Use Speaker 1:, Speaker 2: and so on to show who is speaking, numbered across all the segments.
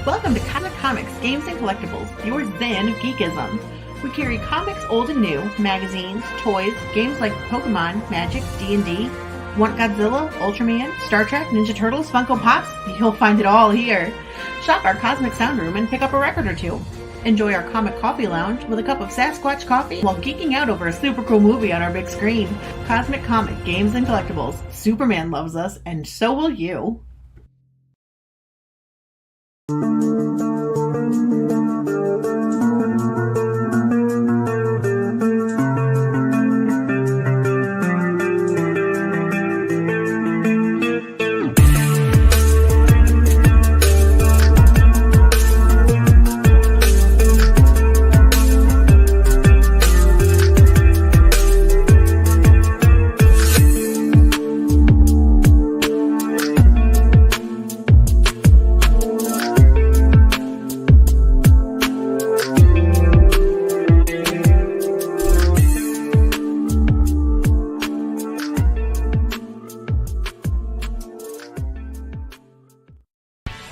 Speaker 1: Welcome to Cosmic Comics, Games and Collectibles, your zen of geekism. We carry comics old and new, magazines, toys, games like Pokemon, Magic, D&D. Want Godzilla, Ultraman, Star Trek, Ninja Turtles, Funko Pops? You'll find it all here. Shop our Cosmic Sound Room and pick up a record or two. Enjoy our Comic Coffee Lounge with a cup of Sasquatch coffee while geeking out over a super cool movie on our big screen. Cosmic Comic, Games and Collectibles. Superman loves us, and so will you.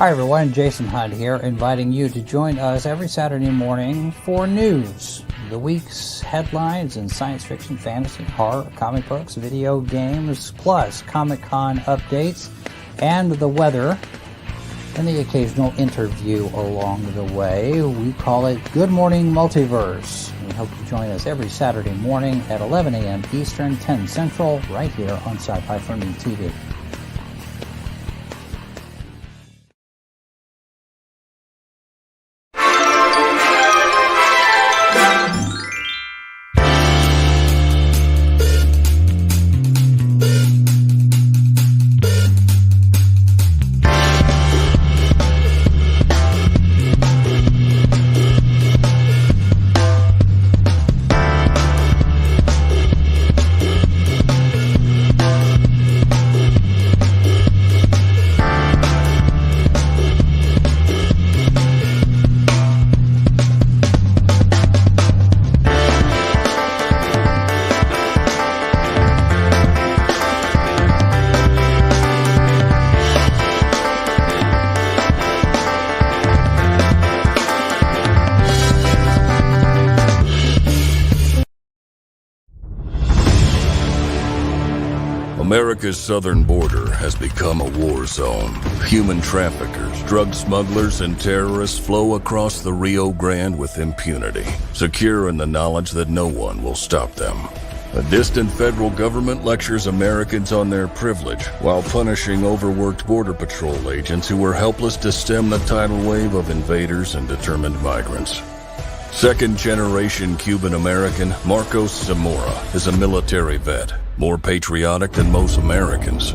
Speaker 2: Hi everyone, Jason Hunt here, inviting you to join us every Saturday morning for news, the week's headlines in science fiction, fantasy, horror, comic books, video games, plus Comic-Con updates and the weather, and the occasional interview along the way. We call it Good Morning Multiverse. We hope you join us every Saturday morning at 11 a.m. Eastern, 10 Central, right here on Sci-Fi for Me TV.
Speaker 3: America's southern border has become a war zone. Human traffickers, drug smugglers, and terrorists flow across the Rio Grande with impunity, secure in the knowledge that no one will stop them. A distant federal government lectures Americans on their privilege while punishing overworked Border Patrol agents who were helpless to stem the tidal wave of invaders and determined migrants. Second-generation Cuban-American Marcos Zamora is a military vet, more patriotic than most Americans.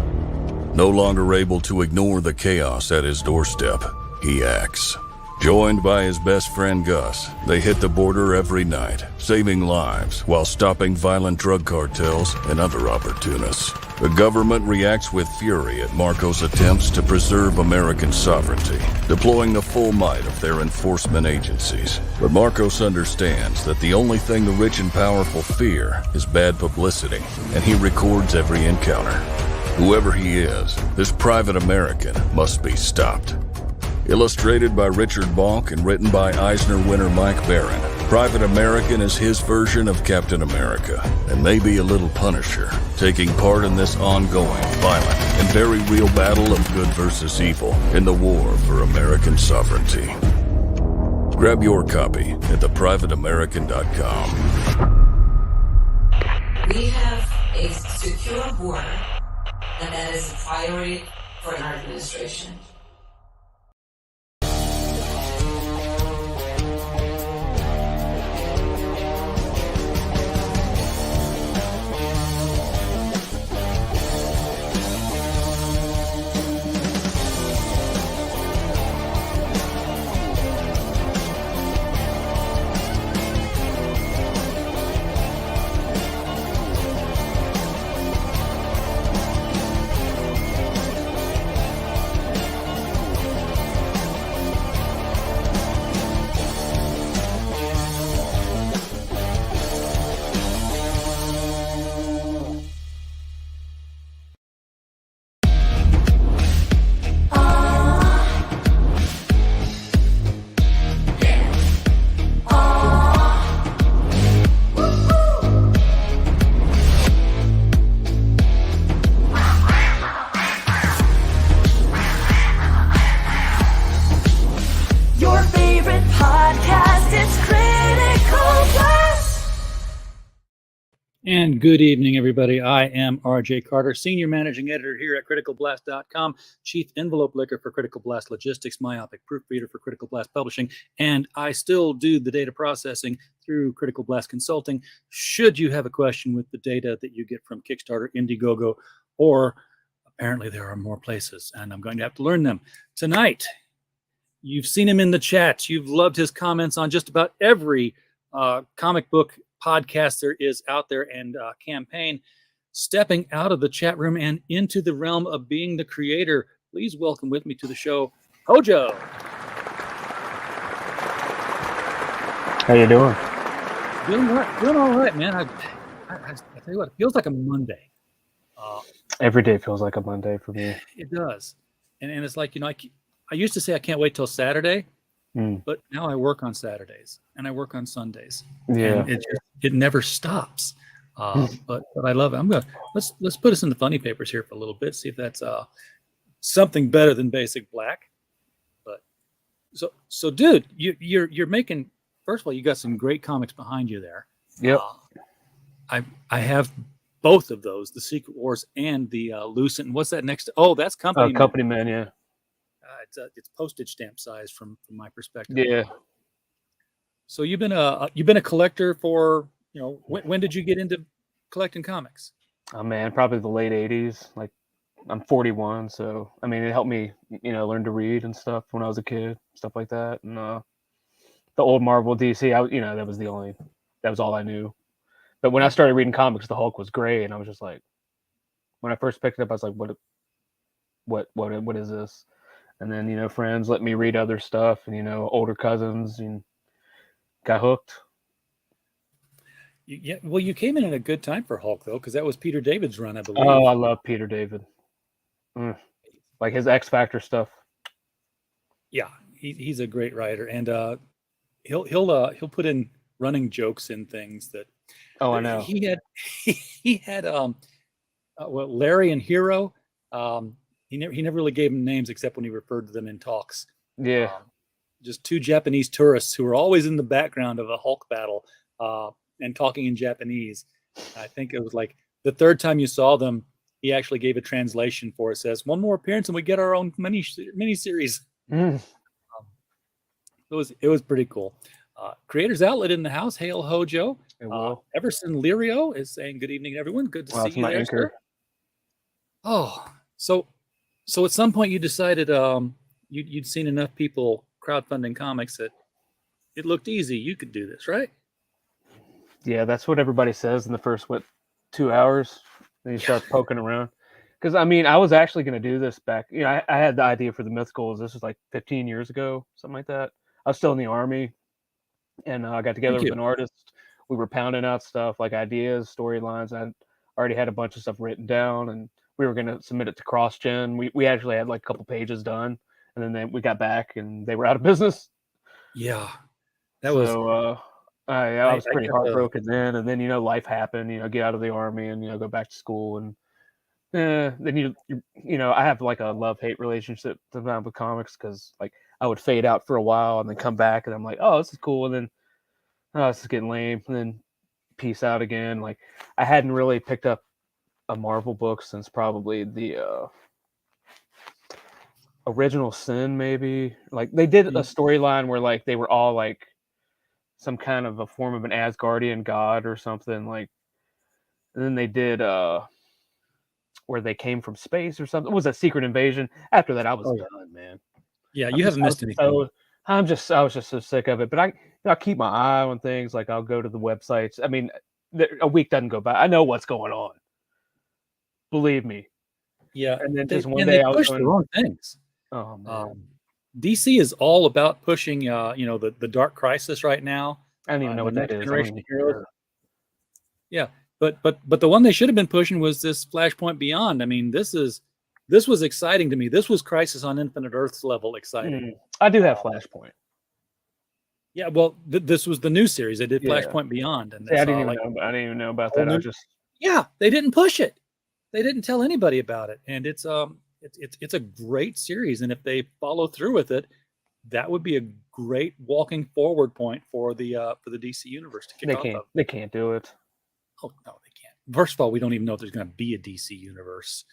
Speaker 3: No longer able to ignore the chaos at his doorstep, he acts. Joined by his best friend Gus, they hit the border every night, saving lives while stopping violent drug cartels and other opportunists. The government reacts with fury at Marcos' attempts to preserve American sovereignty, deploying the full might of their enforcement agencies. But Marcos understands that the only thing the rich and powerful fear is bad publicity, and he records every encounter. Whoever he is, this private American must be stopped. Illustrated by Richard Bonk and written by Eisner winner Mike Barron, Private American is his version of Captain America, and maybe a little Punisher, taking part in this ongoing, violent, and very real battle of good versus evil in the war for American sovereignty. Grab your copy at theprivateamerican.com.
Speaker 4: We have a secure border, and that is a priority for our administration.
Speaker 5: And good evening, everybody. I am RJ Carter, Senior Managing Editor here at CriticalBlast.com, Chief Envelope Licker for Critical Blast Logistics, Myopic Proofreader for Critical Blast Publishing, and I still do the data processing through Critical Blast Consulting. Should you have a question with the data that you get from Kickstarter, Indiegogo, or apparently there are more places, and I'm going to have to learn them. Tonight, you've seen him in the chats. You've loved his comments on just about every comic book podcast there is out there and campaign. Stepping out of the chat room and into the realm of being the creator, please welcome with me to the show, HOJO.
Speaker 6: How you doing?
Speaker 5: Doing all right, man. I tell you what, it feels like a Monday.
Speaker 6: Every day feels like a Monday for me.
Speaker 5: It does. And it's like, I used to say I can't wait till Saturday, but now I work on Saturdays and I work on Sundays.
Speaker 6: Yeah.
Speaker 5: And it never stops. But I love it. Let's put us in the funny papers here for a little bit, see if that's something better than Basic Black. But so dude, you're making, first of all, you got some great comics behind you there.
Speaker 6: Yep.
Speaker 5: I have both of those, the Secret Wars and the Lucent. What's that next? Oh, that's Company Man.
Speaker 6: Company Man, yeah.
Speaker 5: It's postage stamp size from my perspective.
Speaker 6: Yeah.
Speaker 5: So you've been a collector for, when did you get into collecting comics?
Speaker 6: Oh man, probably the late 80s. Like I'm 41, so I mean it helped me, learn to read and stuff when I was a kid, stuff like that. And the old Marvel DC, that was all I knew. But when I started reading comics, the Hulk was gray, and I was just like, when I first picked it up, I was like, what is this? And then, friends let me read other stuff, and, older cousins, and got hooked.
Speaker 5: Yeah, well, you came in at a good time for Hulk, though, because that was Peter David's run, I believe.
Speaker 6: Oh, I love Peter David. Like his X Factor stuff. Yeah,
Speaker 5: he's a great writer, and he'll put in running jokes in things that.
Speaker 6: Oh, I know.
Speaker 5: He had Larry and Hero. He never really gave them names except when he referred to them in talks.
Speaker 6: Yeah.
Speaker 5: Just two Japanese tourists who were always in the background of a Hulk battle and talking in Japanese. I think it was like the third time you saw them, he actually gave a translation for it. Says, one more appearance and we get our own mini-series. It was pretty cool. Creators Outlet in the house. Hail HOJO. Everson Lirio is saying good evening, everyone. Good to see you there, sir. Oh, so at some point you decided you'd seen enough people crowdfunding comics that it looked easy. You could do this, right?
Speaker 6: Yeah, that's what everybody says in the first 2 hours. Then you start poking around. Because I was actually going to do this back. I had the idea for the Mythicals. This was like 15 years ago, something like that. I was still in the Army, and I got together with an artist. We were pounding out stuff like ideas, storylines. I already had a bunch of stuff written down, and we were going to submit it to CrossGen. We actually had like a couple pages done, and then we got back, and they were out of business.
Speaker 5: Yeah,
Speaker 6: I was pretty heartbroken then. And then life happened. Get out of the Army and go back to school, and then I have like a love-hate relationship sometimes with comics because like I would fade out for a while and then come back, and I'm like, oh, this is cool, and then this is getting lame, and then peace out again. Like I hadn't really picked up a Marvel book since probably the Original Sin, maybe. Like they did a storyline where like they were all like some kind of a form of an Asgardian god or something, like, and then they did where they came from space or something. It was a Secret Invasion. After that, I was done, man.
Speaker 5: Yeah, you haven't missed anything.
Speaker 6: I was just so sick of it. But I keep my eye on things. Like I'll go to the websites. I mean, a week doesn't go by. I know what's going on. Believe me.
Speaker 5: Yeah,
Speaker 6: and then just one day I was
Speaker 5: push the wrong things.
Speaker 6: Oh man.
Speaker 5: DC is all about pushing, the Dark Crisis right now.
Speaker 6: I don't even know what that is.
Speaker 5: Generation Heroes. Yeah, but the one they should have been pushing was this Flashpoint Beyond. I mean, this was exciting to me. This was Crisis on Infinite Earths level exciting.
Speaker 6: I do have Flashpoint.
Speaker 5: Yeah, well, this was the new series. They did Flashpoint Beyond, and
Speaker 6: I didn't even know about that.
Speaker 5: They didn't push it. They didn't tell anybody about it, and it's a great series. And if they follow through with it, that would be a great walking forward point for the DC universe to kick off of.
Speaker 6: They can't do it.
Speaker 5: Oh no, they first of all, we don't even know if there's going to be a DC universe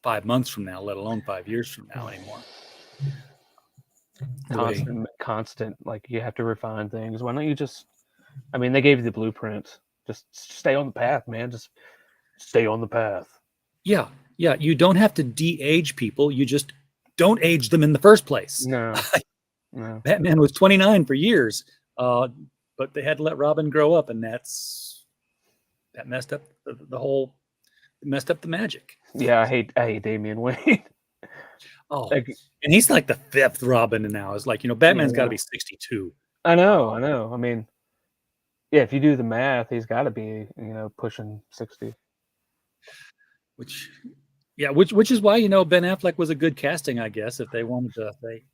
Speaker 5: 5 months from now, let alone 5 years from now anymore.
Speaker 6: Constant. Like, you have to refine things. Why don't you just? I mean, they gave you the blueprint. Just stay on the path, man. Just stay on the path.
Speaker 5: Yeah. You don't have to de-age people. You just don't age them in the first place.
Speaker 6: No.
Speaker 5: Batman was 29 for years, but they had to let Robin grow up, and that messed up the magic.
Speaker 6: Yeah, I hate Damian Wayne.
Speaker 5: Oh, and he's like the 5th Robin now. It's like, Batman's got to be 62.
Speaker 6: I know. I mean, yeah, if you do the math, he's got to be, pushing 60.
Speaker 5: Which is why Ben Affleck was a good casting, I guess. If they wanted to,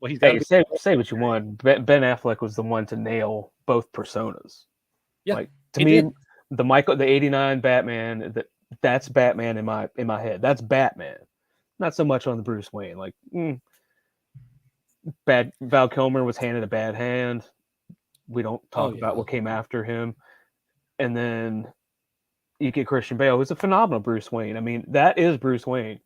Speaker 5: he's got.
Speaker 6: Hey, say what you want. Ben Affleck was the one to nail both personas.
Speaker 5: Yeah,
Speaker 6: like, to me, the '89 Batman, that's Batman in my head. That's Batman, not so much on the Bruce Wayne. Like, Val Kilmer was handed a bad hand. We don't talk about what came after him, and then you get Christian Bale, who's a phenomenal Bruce Wayne. I mean, that is Bruce Wayne.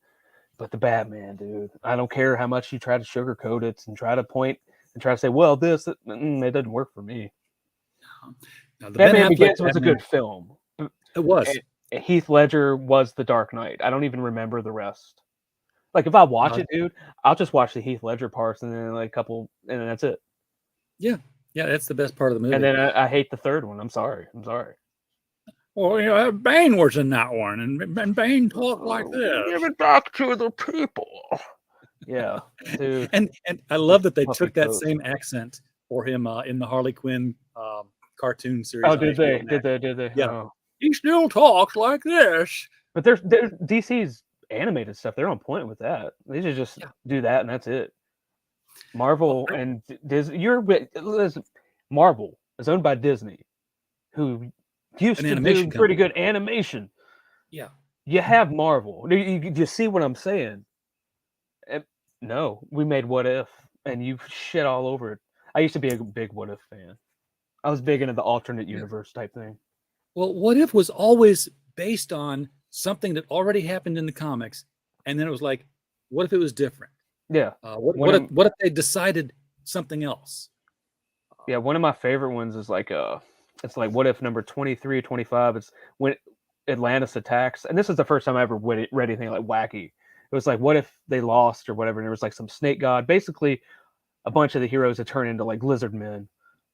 Speaker 6: But the Batman, dude, I don't care how much you try to sugarcoat it and try to point and try to say, well, it doesn't work for me.
Speaker 5: Now,
Speaker 6: Batman Begins was a good film.
Speaker 5: It was.
Speaker 6: Heath Ledger was the Dark Knight. I don't even remember the rest. Like, if I watch it, dude, I'll just watch the Heath Ledger parts and then like a couple, and then that's it.
Speaker 5: Yeah, that's the best part of the movie.
Speaker 6: And then I hate the third one. I'm sorry.
Speaker 5: Well, Bane was in that one, and Bane talked like this.
Speaker 6: Give it back to the people. Yeah, dude.
Speaker 5: And I love that they took that same accent for him in the Harley Quinn cartoon series.
Speaker 6: Oh, did they? Did they?
Speaker 5: Yeah.
Speaker 6: Oh.
Speaker 5: He still talks like this.
Speaker 6: But there's DC's animated stuff. They're on point with that. They should just do that, and that's it. Marvel and Disney. Marvel is owned by Disney, who used to do pretty good animation.
Speaker 5: Yeah.
Speaker 6: You have Marvel. Do you see what I'm saying? No, we made What If, and you shit all over it. I used to be a big What If fan. I was big into the alternate universe type thing.
Speaker 5: Well, What If was always based on something that already happened in the comics, and then it was like, what if it was different?
Speaker 6: Yeah.
Speaker 5: What if they decided something else?
Speaker 6: Yeah, one of my favorite ones is like it's like What If number 23 or 25. It's when Atlantis attacks, and this is the first time I ever read anything like wacky. It was like, what if they lost or whatever, and there was like some snake god. Basically, a bunch of the heroes had turned into like lizard men,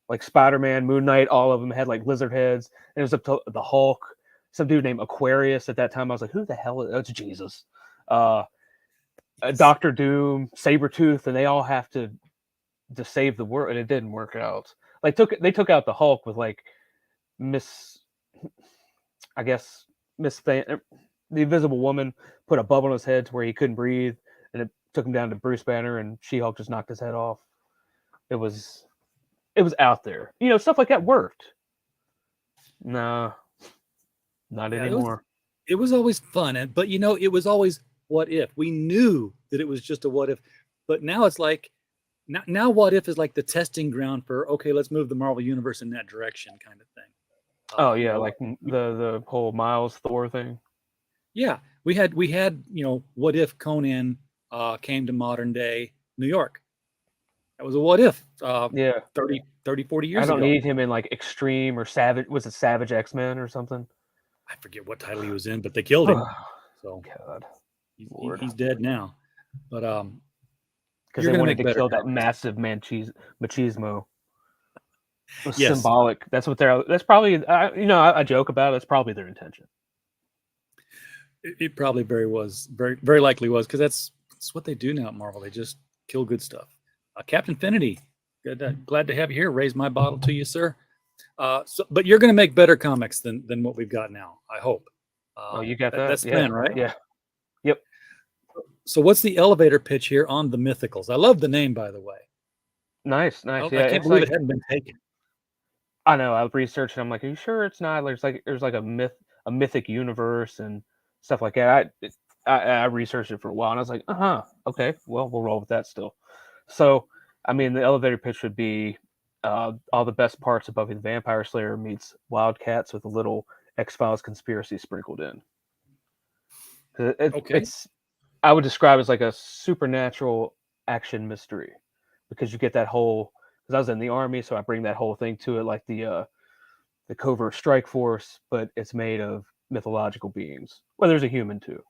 Speaker 6: like Spider-Man, Moon Knight. All of them had like lizard heads. And it was up to the Hulk, some dude named Aquarius. At that time, I was like, who the hell is? Oh, it's Jesus. Doctor Doom, Sabretooth, and they all have to save the world, and it didn't work out. Like they took out the Hulk with like the Invisible Woman put a bubble on his head to where he couldn't breathe, and it took him down to Bruce Banner, and She-Hulk just knocked his head off. It was out there. Stuff like that worked. No, not anymore.
Speaker 5: It was always fun, but it was always what if. We knew that it was just a what if, but now it's like now what if is like the testing ground for, okay, let's move the Marvel universe in that direction kind of thing.
Speaker 6: Oh yeah, like the whole Miles Thor thing.
Speaker 5: Yeah, we had what if Conan came to modern day New York. That was a what if 30, 40 years ago.
Speaker 6: I don't need him in like Extreme or Savage. Was it Savage X-Men or something?
Speaker 5: I forget what title he was in, but they killed him. So
Speaker 6: God,
Speaker 5: he's dead now. But
Speaker 6: because they wanted to kill that massive machismo. It was symbolic. That's what that's probably, I joke about it. It's probably their intention.
Speaker 5: It probably very, very likely was, because that's what they do now at Marvel. They just kill good stuff. Captain Finity, glad to have you here. Raise my bottle to you, sir. But you're going to make better comics than what we've got now, I hope.
Speaker 6: You got that?
Speaker 5: That's the plan, right?
Speaker 6: Yeah. Yep.
Speaker 5: So what's the elevator pitch here on the Mythicals? I love the name, by the way.
Speaker 6: Nice.
Speaker 5: I can't believe it hadn't been taken.
Speaker 6: I know. I researched it. I'm like, are you sure it's not? There's like a mythic universe and stuff like that. I researched it for a while, and I was like, okay, well, we'll roll with that still. So, I mean, the elevator pitch would be all the best parts of Buffy the Vampire Slayer meets Wildcats with a little X-Files conspiracy sprinkled in.
Speaker 5: Okay.
Speaker 6: I would describe it as like a supernatural action mystery, because you get that whole, because I was in the army, so I bring that whole thing to it, like the covert strike force, but it's made of mythological beings. Well, there's a human too.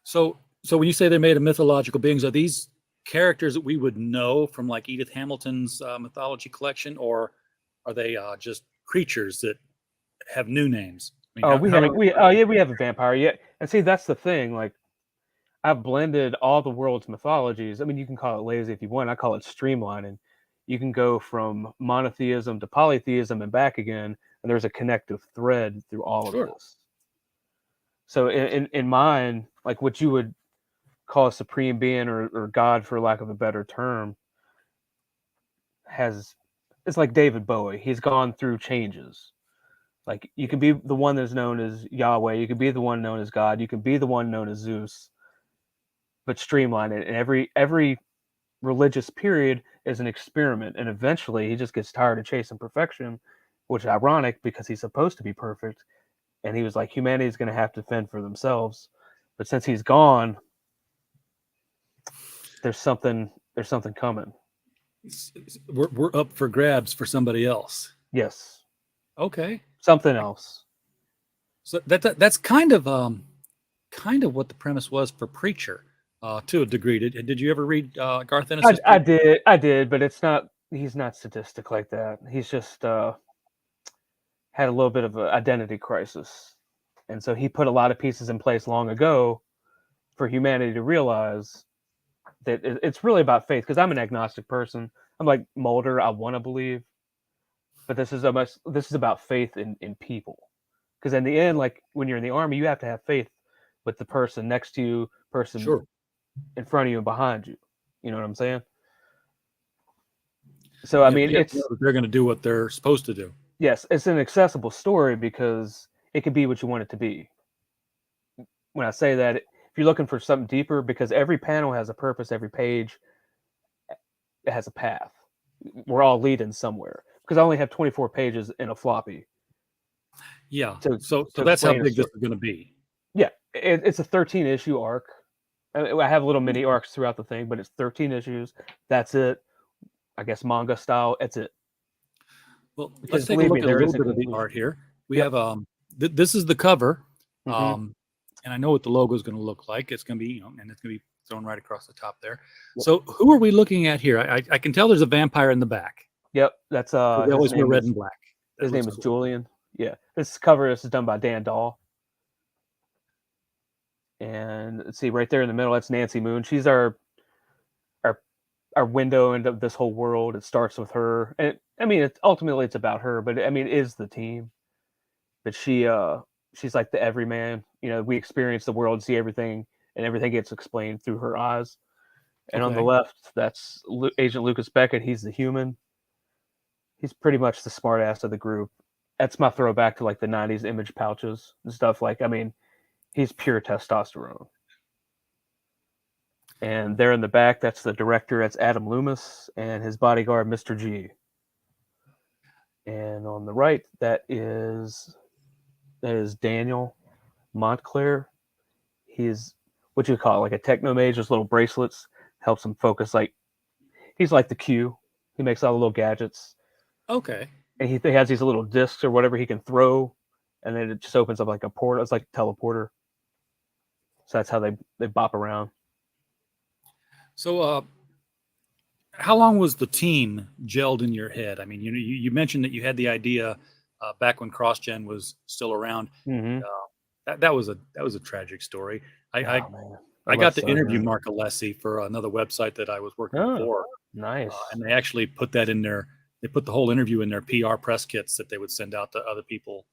Speaker 5: So when you say they're made of mythological beings, are these characters that we would know from like Edith Hamilton's mythology collection, or are they just creatures that have new names? I mean,
Speaker 6: We have a vampire. Yeah, and see, that's the thing. Like, I've blended all the world's mythologies. I mean, you can call it lazy if you want. I call it streamlining. You can go from monotheism to polytheism and back again, and there's a connective thread through all of this. So in mine, like what you would call a supreme being or God, for lack of a better term, it's like David Bowie. He's gone through changes. Like, you can be the one that's known as Yahweh, you can be the one known as God, you can be the one known as Zeus, but streamline it. And every religious period is an experiment, and eventually he just gets tired of chasing perfection, which is ironic because he's supposed to be perfect. And he was like, humanity is going to have to fend for themselves. But since he's gone, there's something coming.
Speaker 5: We're up for grabs for somebody else.
Speaker 6: Yes.
Speaker 5: Okay.
Speaker 6: Something else.
Speaker 5: So that's kind of what the premise was for Preacher, to a degree. Did you ever read Garth Ennis'?
Speaker 6: I did, but he's not sadistic like that. He's just had a little bit of an identity crisis. And so he put a lot of pieces in place long ago for humanity to realize that it's really about faith. Because I'm an agnostic person. I'm like Mulder, I want to believe. But this is about faith in people. Because in the end, like when you're in the army, you have to have faith with the person next to you, person in front of you and behind you. You know what I'm saying? So, I mean,
Speaker 5: they're going to do what they're supposed to do.
Speaker 6: Yes, it's an accessible story because it can be what you want it to be. When I say that, if you're looking for something deeper, because every panel has a purpose, every page it has a path. We're all leading somewhere. Because I only have 24 pages in a floppy.
Speaker 5: Yeah. So that's how big this is going to be.
Speaker 6: Yeah, it's a 13-issue arc. I have little mini arcs throughout the thing, but it's 13 issues. That's it. I guess manga style. That's it.
Speaker 5: Well, let's take a look at a little bit of the art here. We have this is the cover, and I know what the logo is going to look like. It's going to be, and it's going to be thrown right across the top there. So who are we looking at here? I can tell there's a vampire in the back.
Speaker 6: Yep, that's
Speaker 5: they always wear red and black.
Speaker 6: His name is Julian. Yeah, this cover is done by Dan Dahl. And let's see, right there in the middle, that's Nancy Moon. She's our window into this whole world. It starts with her, and I mean, ultimately it's about her, but I mean, it is the team. But she's like the everyman. You know, we experience the world, see everything, and everything gets explained through her eyes. And on the left, that's Agent Lucas Beckett. He's the human. He's pretty much the smart ass of the group. That's my throwback to like the 90s image pouches and stuff. Like, I mean, he's pure testosterone. And there in the back, that's the director. That's Adam Loomis and his bodyguard, Mr. G. And on the right, that is Daniel Montclair. He's what you call it, like a techno mage. Those little bracelets helps him focus. Like, he's like the Q. He makes all the little gadgets.
Speaker 5: Okay.
Speaker 6: And he has these little discs or whatever he can throw, and then it just opens up like a portal. It's like a teleporter. So that's how they bop around.
Speaker 5: So, how long was the team gelled in your head? I mean, you mentioned that you had the idea back when CrossGen was still around.
Speaker 6: Mm-hmm.
Speaker 5: That was a tragic story. I got to interview Mark Alessi for another website that I was working for.
Speaker 6: Nice.
Speaker 5: And they actually put that in there. They put the whole interview in their PR press kits that they would send out to other people.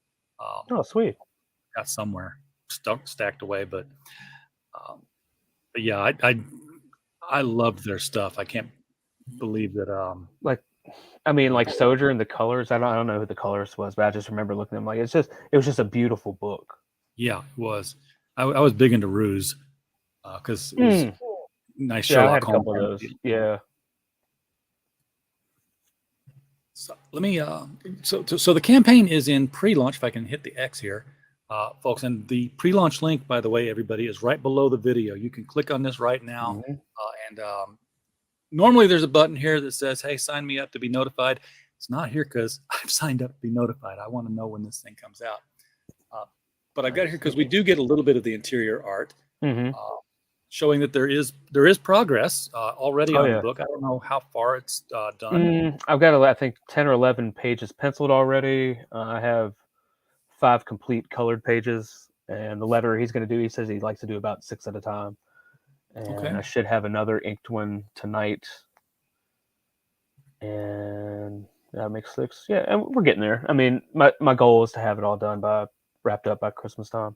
Speaker 6: Sweet.
Speaker 5: Got somewhere stacked away, but yeah, I loved their stuff. I can't believe that.
Speaker 6: Like Sojourn and the colors. I don't know who the colorist was, but I just remember looking at them. Like, it was just a beautiful book.
Speaker 5: Yeah, it was. I was big into Ruse because it was nice Sherlock
Speaker 6: I had a
Speaker 5: Holmes.
Speaker 6: couple of those. Yeah.
Speaker 5: So let me. So the campaign is in pre-launch. If I can hit the X here, folks, and the pre-launch link, by the way, everybody, is right below the video. You can click on this right now, and normally there's a button here that says, "Hey, sign me up to be notified." It's not here because I've signed up to be notified. I want to know when this thing comes out. But I got here because we do get a little bit of the interior art, showing that there is progress already on the book. I don't know how far it's done.
Speaker 6: I've got, I think, 10 or 11 pages penciled already. I have 5 complete colored pages, and the letter he's going to do, he says he likes to do about 6 at a time. And I should have another inked one tonight. And that makes 6. Yeah, and we're getting there. I mean, my goal is to have it all done wrapped up by Christmas time.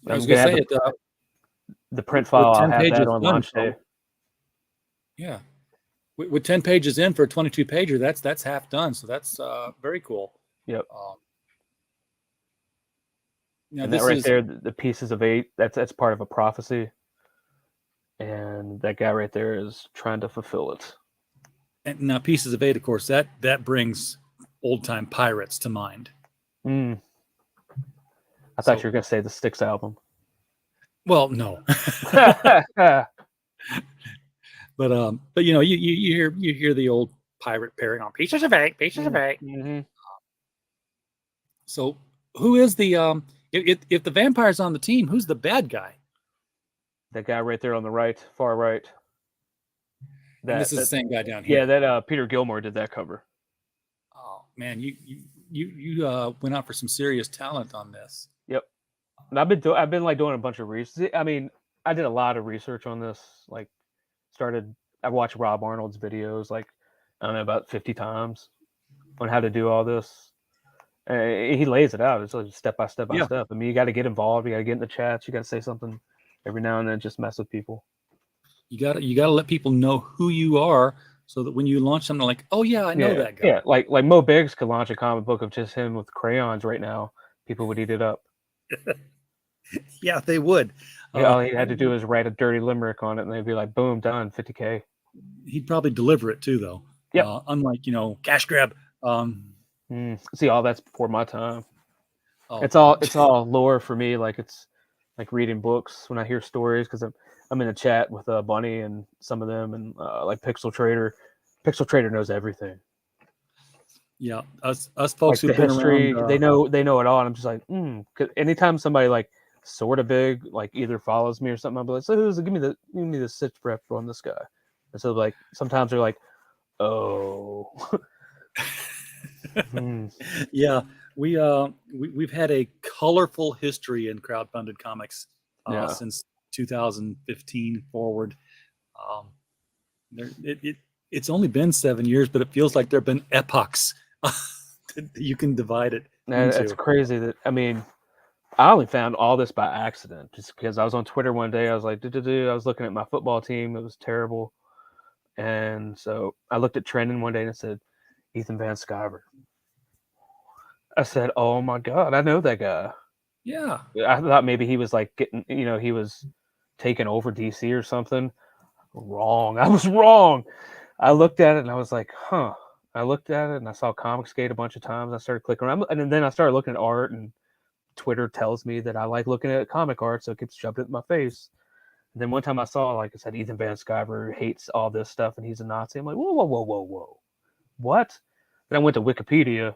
Speaker 5: I was going to say
Speaker 6: the print file, I'll have that on launch day.
Speaker 5: Yeah. With 10 pages in for a 22 pager, that's half done. So that's very cool.
Speaker 6: Yep.
Speaker 5: Now
Speaker 6: and that right there, the pieces of 8, that's part of a prophecy. And that guy right there is trying to fulfill it.
Speaker 5: And now pieces of 8, of course, that brings old time pirates to mind.
Speaker 6: I thought you were going to say the Styx album.
Speaker 5: Well, no. But you know, you hear the old pirate parrot on pieces of 8, pieces of 8. So who is the if the vampire's on the team, who's the bad guy?
Speaker 6: That guy right there on the right, far right.
Speaker 5: This is the same guy down here.
Speaker 6: Yeah, that Peter Gilmore did that cover.
Speaker 5: Oh man, you went out for some serious talent on this.
Speaker 6: Yep. And I've been like doing a bunch of research. I mean, I did a lot of research on this. Like, I watched Rob Arnold's videos, like, I don't know, about 50 times on how to do all this. He lays it out. It's like step by step by step. I mean, you got to get involved. You got to get in the chats. You got to say something every now and then, just mess with people. You got
Speaker 5: to let people know who you are, so that when you launch something, like, oh yeah, I know that guy.
Speaker 6: Yeah, like Mo Biggs could launch a comic book of just him with crayons right now. People would eat it up.
Speaker 5: Yeah, they would.
Speaker 6: All he had to do is write a dirty limerick on it, and they'd be like, boom, done, 50K.
Speaker 5: He'd probably deliver it too, though.
Speaker 6: Yeah.
Speaker 5: Unlike, cash grab.
Speaker 6: See, all that's before my time. It's all lore for me. Like, it's like reading books when I hear stories, because I'm in a chat with Bunny and some of them, and like Pixel Trader. Pixel Trader knows everything.
Speaker 5: Yeah, us folks
Speaker 6: like
Speaker 5: who've been history,
Speaker 6: around, they know it all. And I'm just like, Cause anytime somebody like sort of big, like either follows me or something, I'll be like, so give me the sit rep on this guy. And so like sometimes they're like, oh,
Speaker 5: yeah, we've had a colorful history in crowdfunded comics since 2015 forward. It's only been 7 years, but it feels like there have been epochs. You can divide it.
Speaker 6: It's crazy that, I mean, I only found all this by accident, just because I was on Twitter one day. I was like, I was looking at my football team. It was terrible. And so I looked at trending one day and it said, Ethan Van Sciver. I said, oh my God, I know that guy.
Speaker 5: Yeah.
Speaker 6: I thought maybe he was like getting, he was taking over DC or something. Wrong. I was wrong. I looked at it and I was like, huh. I looked at it and I saw Comicsgate a bunch of times. I started clicking around, and then I started looking at art, and Twitter tells me that I like looking at comic art, so it keeps shoved it in my face. And then one time I saw, like I said, Ethan Van Sciver hates all this stuff and he's a Nazi. I'm like, whoa. What? Then I went to Wikipedia.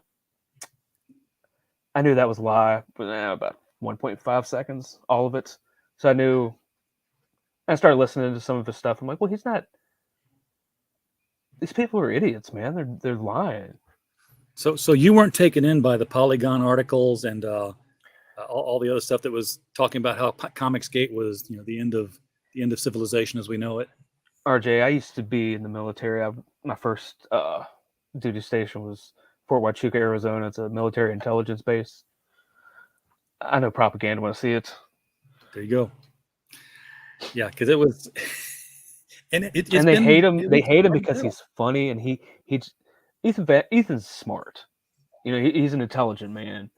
Speaker 6: I knew that was a lie, but about 1.5 seconds, all of it. So I knew. I started listening to some of his stuff. I'm like, well, he's not. These people are idiots, man. They're lying.
Speaker 5: So you weren't taken in by the Polygon articles and all the other stuff that was talking about how Comicsgate was, the end of civilization as we know it.
Speaker 6: RJ, I used to be in the military. My first duty station was Fort Huachuca, Arizona. It's a military intelligence base. I know propaganda when I see it.
Speaker 5: There you go. Yeah, because it was, and
Speaker 6: they hate him. They hate him because he's funny, and Ethan's smart. He's an intelligent man,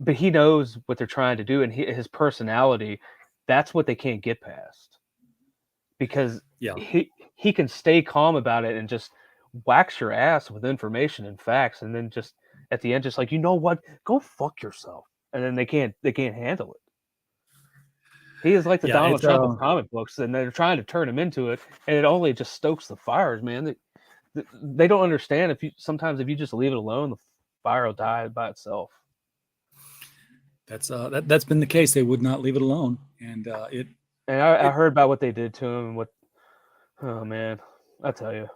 Speaker 6: but he knows what they're trying to do, and his personality. That's what they can't get past, because he can stay calm about it and just wax your ass with information and facts, and then just at the end, just like, you know what, go fuck yourself, and then they can't handle it. He is like the
Speaker 5: Yeah,
Speaker 6: Donald
Speaker 5: it's
Speaker 6: Trump of comic books, and they're trying to turn him into it, and it only just stokes the fires, man. They don't understand if you just leave it alone, the fire will die by itself.
Speaker 5: that's been the case. They would not leave it alone, and
Speaker 6: I heard about what they did to him. Oh man, I tell you,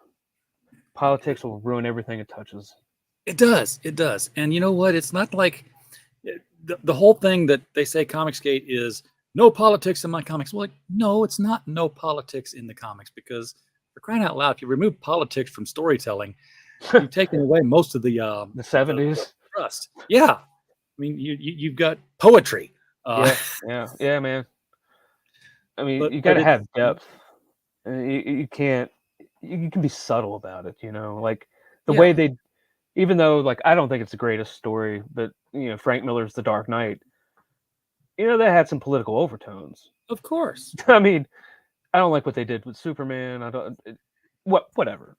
Speaker 6: politics will ruin everything it touches.
Speaker 5: it does, and you know what? It's not like the whole thing that they say Comicsgate is no politics in my comics. Well, like, no, it's not no politics in the comics, because for crying out loud, if you remove politics from storytelling, you've taken away most of the
Speaker 6: 70s.
Speaker 5: the trust. Yeah, I mean, you've got poetry.
Speaker 6: Yeah, man. I mean,
Speaker 5: But-
Speaker 6: you got to
Speaker 5: but
Speaker 6: have depth. And you can't. You can be subtle about it, you know, like the way they. Even though, like, I don't think it's the greatest story, but Frank Miller's The Dark Knight. That had some political overtones.
Speaker 5: Of course.
Speaker 6: I mean, I don't like what they did with Superman. Whatever.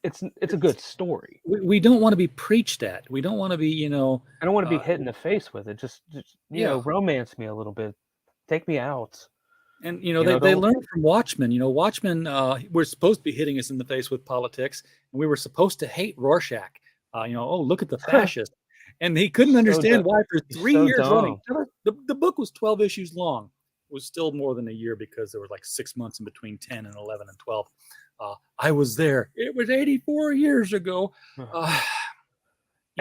Speaker 6: It's a good story.
Speaker 5: We don't want to be preached at. We don't want to be,
Speaker 6: I don't want to be hit in the face with it. Just romance me a little bit. Take me out.
Speaker 5: And they learned from Watchmen. Watchmen we're supposed to be hitting us in the face with politics, and we were supposed to hate Rorschach. Oh, look at the fascist, and he couldn't understand why for 3 years running. The book was 12 issues long. It was still more than a year, because there were like 6 months in between 10 and 11 and 12. I was there. It was 84 years ago.
Speaker 6: And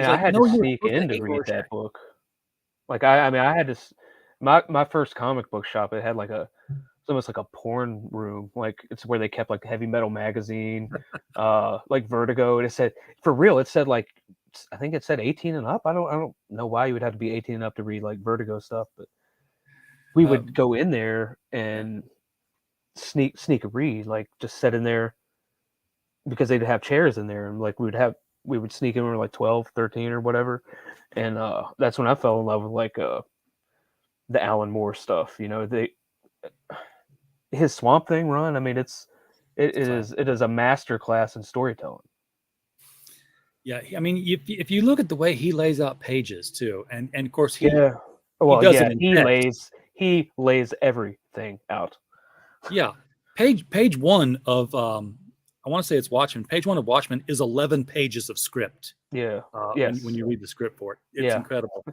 Speaker 6: I had to sneak in to read that book. Like I had to. My first comic book shop, it had like it's almost like a porn room. Like it's where they kept like Heavy Metal magazine, like Vertigo. And it said, for real, it said like, I think it said 18 and up. I don't know why you would have to be 18 and up to read like Vertigo stuff, but we would go in there and sneak a read, like just sit in there, because they'd have chairs in there, and like we would sneak in when we were like 12, 13 or whatever. And that's when I fell in love with like the Alan Moore stuff. His Swamp Thing run. I mean, it is a master class in storytelling.
Speaker 5: Yeah, I mean, if you look at the way he lays out pages too, and of course he lays
Speaker 6: everything out.
Speaker 5: Yeah, page one of I want to say it's Watchmen. Page one of Watchmen is 11 pages of script.
Speaker 6: Yeah,
Speaker 5: when you read the script for it, it's incredible.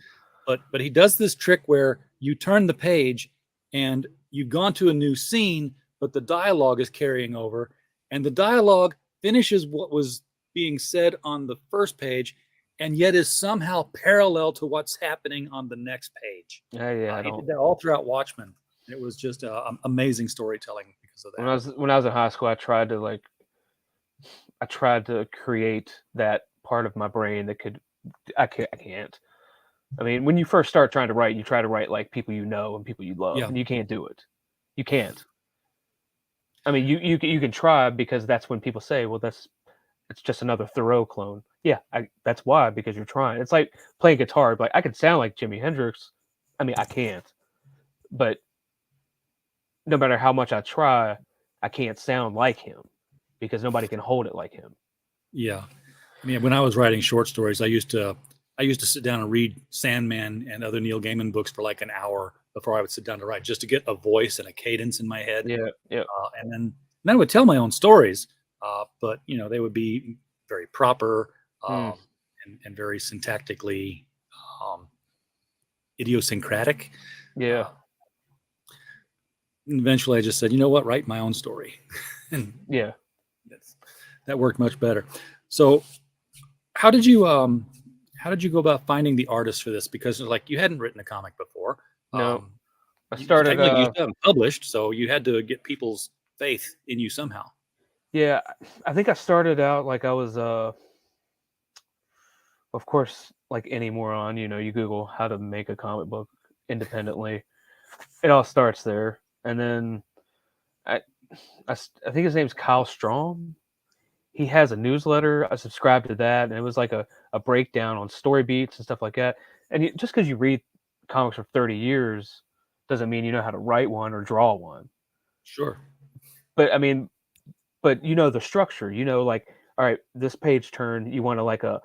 Speaker 5: But he does this trick where you turn the page and you've gone to a new scene, but the dialogue is carrying over, and the dialogue finishes what was being said on the first page, and yet is somehow parallel to what's happening on the next page.
Speaker 6: He
Speaker 5: did that all throughout Watchmen. It was just amazing storytelling because of that.
Speaker 6: When I was in high school, I tried to create that part of my brain that could. I can't. I mean, when you first start trying to write, you try to write like people you know and people you love, and you can't do it. You can't. I mean, you can try, because that's when people say, "Well, it's just another Thoreau clone." Yeah, that's why, because you're trying. It's like playing guitar. Like, I could sound like Jimi Hendrix. I mean, I can't. But no matter how much I try, I can't sound like him, because nobody can hold it like him.
Speaker 5: Yeah, I mean, when I was writing short stories, I used to sit down and read Sandman and other Neil Gaiman books for like an hour before I would sit down to write, just to get a voice and a cadence in my head.
Speaker 6: Yeah.
Speaker 5: And then I would tell my own stories, but they would be very proper and very syntactically idiosyncratic.
Speaker 6: Yeah.
Speaker 5: And eventually, I just said, you know what, write my own story. And
Speaker 6: yeah,
Speaker 5: that worked much better. So, how did you go about finding the artist for this? Because like, you hadn't written a comic before.
Speaker 6: No, I started.
Speaker 5: You haven't published, so you had to get people's faith in you somehow.
Speaker 6: Yeah, I think I started out like I was, of course, like any moron, you Google how to make a comic book independently. It all starts there, and then I think his name's Kyle Strom. He has a newsletter. I subscribed to that, and it was like a breakdown on story beats and stuff like that. And just because you read comics for 30 years doesn't mean you know how to write one or draw one.
Speaker 5: Sure.
Speaker 6: But I mean, the structure, like, all right, this page turn, you want to like a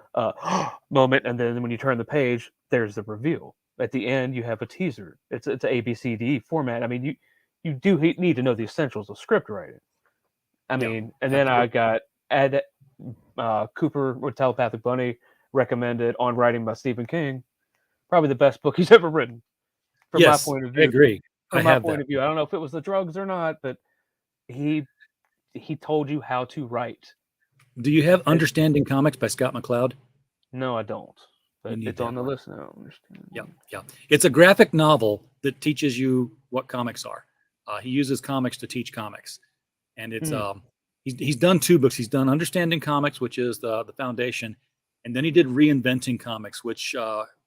Speaker 6: moment, and then when you turn the page, there's the reveal. At the end, you have a teaser. It's an ABCD format. I mean, you do need to know the essentials of script writing. I mean, and then I got Ed Cooper with Telepathic Bunny recommended On Writing by Stephen King. Probably the best book he's ever written. From my point of view.
Speaker 5: I agree.
Speaker 6: From my point of view, I don't know if it was the drugs or not, but he told you how to write.
Speaker 5: Do you have Understanding Comics by Scott McCloud?
Speaker 6: No, I don't. But it's on the list now.
Speaker 5: Yeah. It's a graphic novel that teaches you what comics are. He uses comics to teach comics, and it's he's done 2 books. He's done Understanding Comics, which is the foundation, and then he did Reinventing Comics, which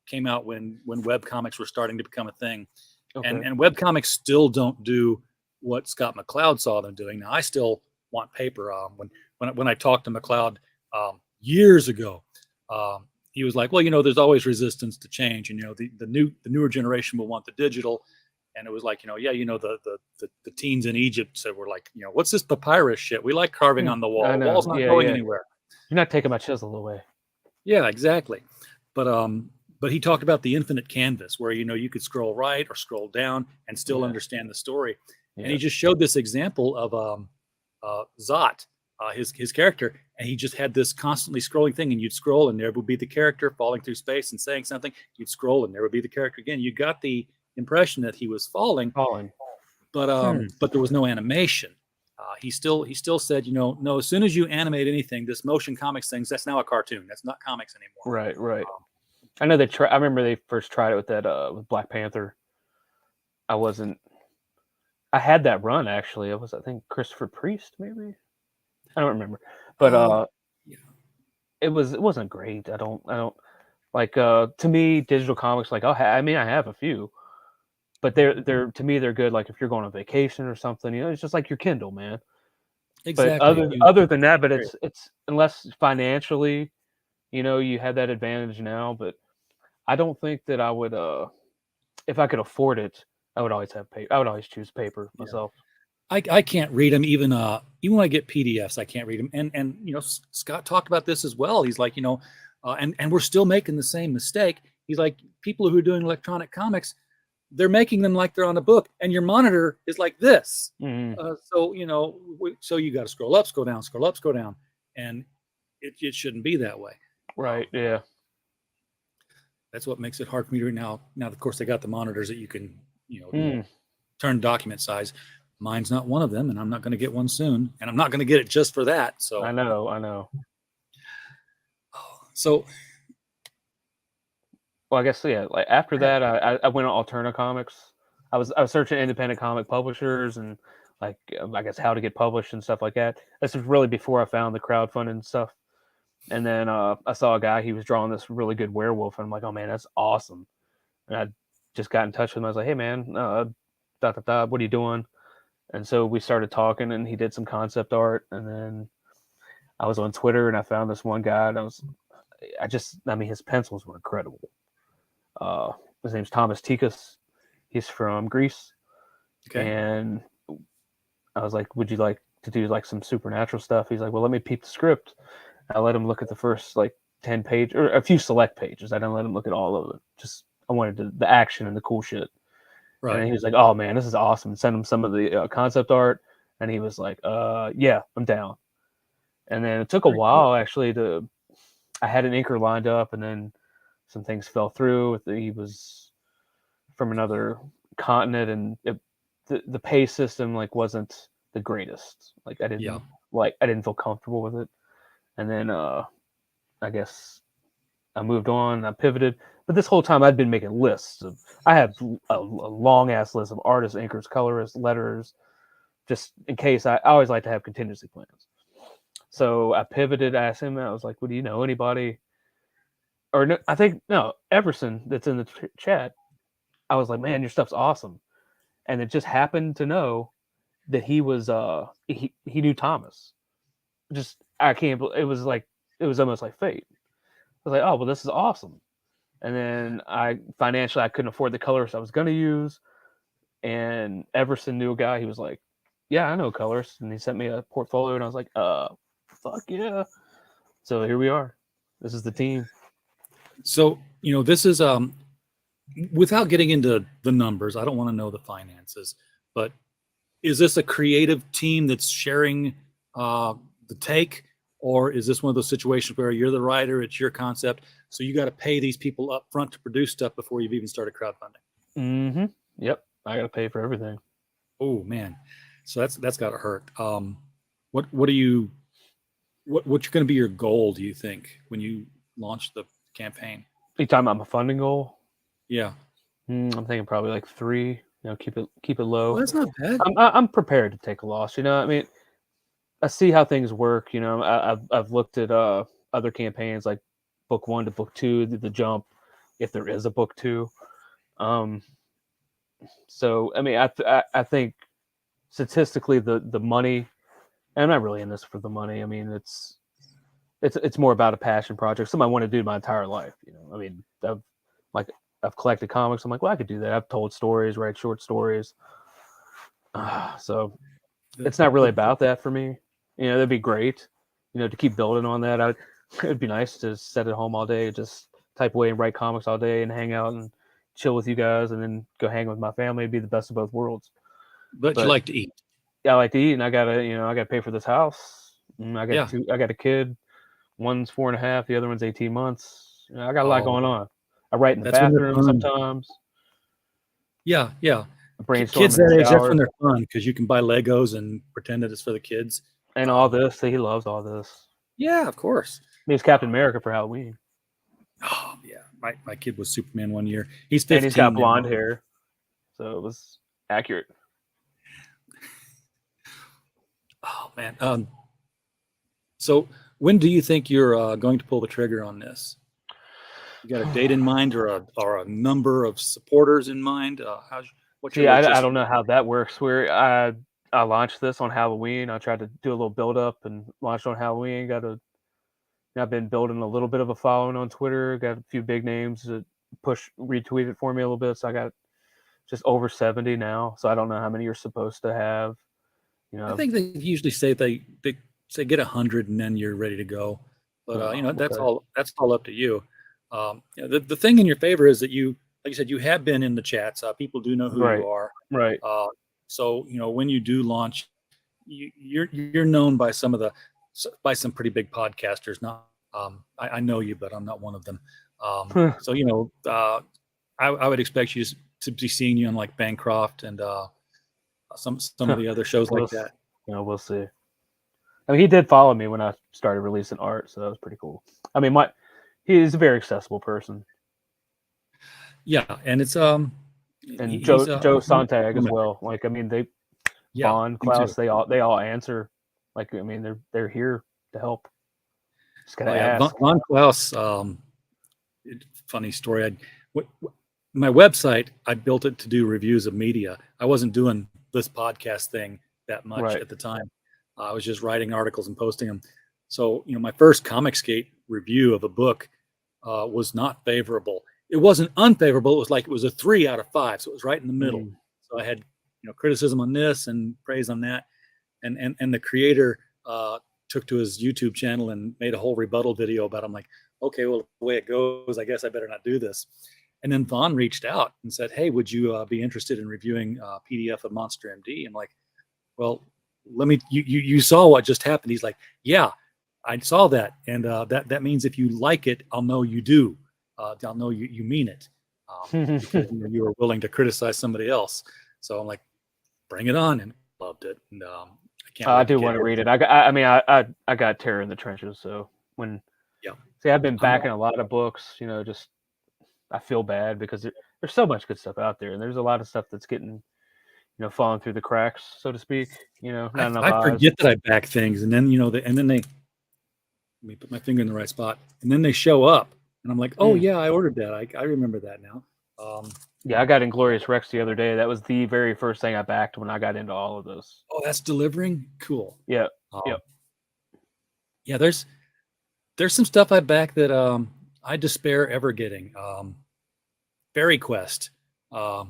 Speaker 5: came out when web comics were starting to become a thing. Okay. And web comics still don't do what Scott McCloud saw them doing. Now I still want paper. When I talked to McCloud years ago, he was like, well, there's always resistance to change, and the newer generation will want the digital. And it was like, the teens in Egypt said, we're like, what's this papyrus shit? We like carving on the wall. The wall's not going anywhere.
Speaker 6: You're not taking my chisel away.
Speaker 5: Yeah, exactly. But he talked about the infinite canvas where, you could scroll right or scroll down and still understand the story. Yeah. And he just showed this example of Zot, his character, and he just had this constantly scrolling thing, and you'd scroll and there would be the character falling through space and saying something. You'd scroll and there would be the character again. You got the impression that he was falling, but there was no animation. He still said, no, as soon as you animate anything, this motion comics things, that's now a cartoon. That's not comics anymore.
Speaker 6: Right. I know I remember they first tried it with that with Black Panther. I had that run actually. It was, I think, Christopher Priest, maybe. I don't remember, but it wasn't great. I don't like to me digital comics. Like I have a few, but they're to me they're good. Like if you're going on vacation or something, it's just like your Kindle, man. Exactly. But other than that, but it's unless financially, you have that advantage now. But I don't think that I would if I could afford it, I would always have paper. I would always choose paper myself.
Speaker 5: I can't read them even when I get PDFs, I can't read them. And Scott talked about this as well. He's like, and we're still making the same mistake. He's like, people who are doing electronic comics, they're making them like they're on a book, and your monitor is like this. Mm-hmm. So you got to scroll up, scroll down, scroll up, scroll down, and it shouldn't be that way.
Speaker 6: Right. Yeah.
Speaker 5: That's what makes it hard for me to read now. Now, of course, they got the monitors that you can, turn document size. Mine's not one of them, and I'm not going to get one soon, and I'm not going to get it just for that. So
Speaker 6: I know.
Speaker 5: So,
Speaker 6: well, I guess like after that, I went on Alterna Comics. I was searching independent comic publishers and like I guess how to get published and stuff like that. This was really before I found the crowdfunding stuff. And then I saw a guy, he was drawing this really good werewolf, and I'm like, oh man, that's awesome. And I just got in touch with him. I was like, hey man, what are you doing? And so we started talking, and he did some concept art. And then I was on Twitter, and I found this one guy, and his pencils were incredible. His name's Thomas Tikas. He's from Greece. Okay. And I was like, would you like to do like some supernatural stuff? He's like, well, let me peep the script. I let him look at the first like 10 page or a few select pages. I didn't let him look at all of it. Just I wanted the action and the cool shit. Right. And he was like, oh man, this is awesome. Send him some of the concept art. And he was like, yeah, I'm down. And then it took a while actually I had an inker lined up, and then some things fell through. He was from another continent, and the pay system like wasn't the greatest. Like I didn't feel comfortable with it. And then I guess I moved on, I pivoted. But this whole time I'd been making lists I have a long ass list of artists, inkers, colorists, letterers, just in case. I always like to have contingency plans. So I pivoted, asked him, I was like, well, do you know anybody? Or no, I think, no, Everson that's in the chat. I was like, man, your stuff's awesome. And it just happened to know that he was, he knew Thomas. Just, I can't believe, it was almost like fate. I was like, oh, well, this is awesome. And then I couldn't afford the colors I was going to use. And Everson knew a guy. He was like, yeah, I know colors. And he sent me a portfolio, and I was like, fuck yeah. So here we are. This is the team.
Speaker 5: So, this is without getting into the numbers, I don't want to know the finances, but is this a creative team that's sharing the take, or is this one of those situations where you're the writer, it's your concept, so you got to pay these people up front to produce stuff before you've even started crowdfunding?
Speaker 6: Mm-hmm. Yep. I got to pay for everything.
Speaker 5: Oh man, so that's got to hurt. What's going to be your goal, do you think, when you launch the campaign?
Speaker 6: Are you talking about my funding goal?
Speaker 5: Yeah.
Speaker 6: I'm thinking probably like 3. Keep it low.
Speaker 5: Well, that's not bad.
Speaker 6: I'm prepared to take a loss. I mean, I see how things work. I've looked at other campaigns like book 1 to book 2, the jump, if there is a book 2. So I mean, I think statistically the money, and I'm not really in this for the money. I mean, it's more about a passion project, something I want to do my entire life. I mean, I've collected comics. I'm like, well, I could do that. I've told stories, write short stories. So it's not really about that for me. That'd be great. To keep building on that. It'd be nice to sit at home all day, just type away and write comics all day and hang out and chill with you guys, and then go hang with my family. It'd be the best of both worlds.
Speaker 5: But you like to eat.
Speaker 6: Yeah, I like to eat, and I gotta pay for this house. I got a kid. One's 4.5, the other one's 18 months. I got a lot going on. I write in the bathroom sometimes.
Speaker 5: Yeah.
Speaker 6: Brainstorm
Speaker 5: kids that age, that's when they're fun, because you can buy Legos and pretend that it's for the kids.
Speaker 6: And all this. He loves all this.
Speaker 5: Yeah, of course.
Speaker 6: He was Captain America for Halloween.
Speaker 5: Oh, yeah. My kid was Superman one year. He's 15.
Speaker 6: And he's got blonde hair. So it was accurate.
Speaker 5: Oh, man. So when do you think you're going to pull the trigger on this? You got a date in mind, or a number of supporters in mind?
Speaker 6: I don't know how that works. I launched this on Halloween. I tried to do a little build up and launched on Halloween. I've been building a little bit of a following on Twitter. Got a few big names that retweet it for me a little bit. So I got just over 70 now. So I don't know how many you're supposed to have.
Speaker 5: I think they usually say they say get 100 and then you're ready to go. But that's all up to you. The thing in your favor is that you, like you said, you have been in the chats. People do know who you are.
Speaker 6: Right.
Speaker 5: So when you do launch, you're known by some pretty big podcasters. Not I know you, but I'm not one of them. So I would expect you to be seeing you on like Bancroft and some of the other shows like that.
Speaker 6: We'll see. I mean, he did follow me when I started releasing art, so that was pretty cool. I mean, he's a very accessible person.
Speaker 5: Yeah, and it's
Speaker 6: and Joe Sontag as well. Like, I mean, Vaughn, Klaus, they all answer. Like, I mean, they're here to help. Just gotta ask.
Speaker 5: Vaughn Klaus. Funny story. My website, I built it to do reviews of media. I wasn't doing this podcast thing that much at the time. I was just writing articles and posting them. So, my first Comicsgate review of a book was not favorable. It wasn't unfavorable. It was a 3 out of 5. So it was right in the middle. So I had, criticism on this and praise on that. And the creator took to his YouTube channel and made a whole rebuttal video about it. I'm like, okay, well, the way it goes, I guess I better not do this. And then Vaughn reached out and said, hey, would you be interested in reviewing a PDF of Monster MD? I'm like, well, you saw what just happened. He's like, yeah, I saw that. And that means if you like it, I'll know you do. I'll know you mean it. Because you were willing to criticize somebody else. So I'm like, bring it on. And loved it. And I can't.
Speaker 6: I do want to read it. I got Terror in the Trenches. So I've been backing a lot of books. Just I feel bad because there's so much good stuff out there, and there's a lot of stuff that's getting falling through the cracks, so to speak.
Speaker 5: I forget that I back things, and then let me put my finger in the right spot, and then they show up, and I'm like, oh yeah, I ordered that. I remember that now.
Speaker 6: I got Inglorious Rex the other day. That was the very first thing I backed when I got into all of this.
Speaker 5: Oh, that's delivering? Cool.
Speaker 6: Yeah.
Speaker 5: Yeah, there's some stuff I back that I despair ever getting. Fairy Quest. I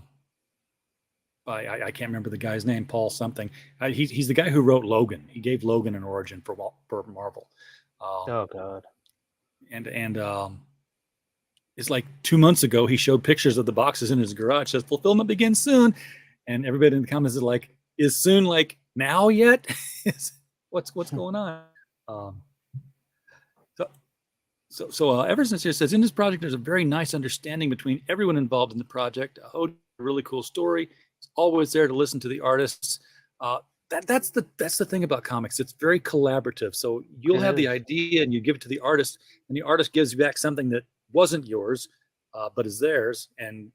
Speaker 5: can't remember the guy's name, Paul something. He's the guy who wrote Logan. He gave Logan an origin for Marvel.
Speaker 6: Oh God.
Speaker 5: And it's like 2 months ago he showed pictures of the boxes in his garage. Says fulfillment begins soon, and everybody in the comments is like, "Is soon like now yet? what's going on?" Um, so Everson here says, in this project, there's a very nice understanding between everyone involved in the project. HOJO, a really cool story. It's always there to listen to the artists. That's the thing about comics. It's very collaborative. So you'll have the idea and you give it to the artist, and the artist gives you back something that wasn't yours, but is theirs, and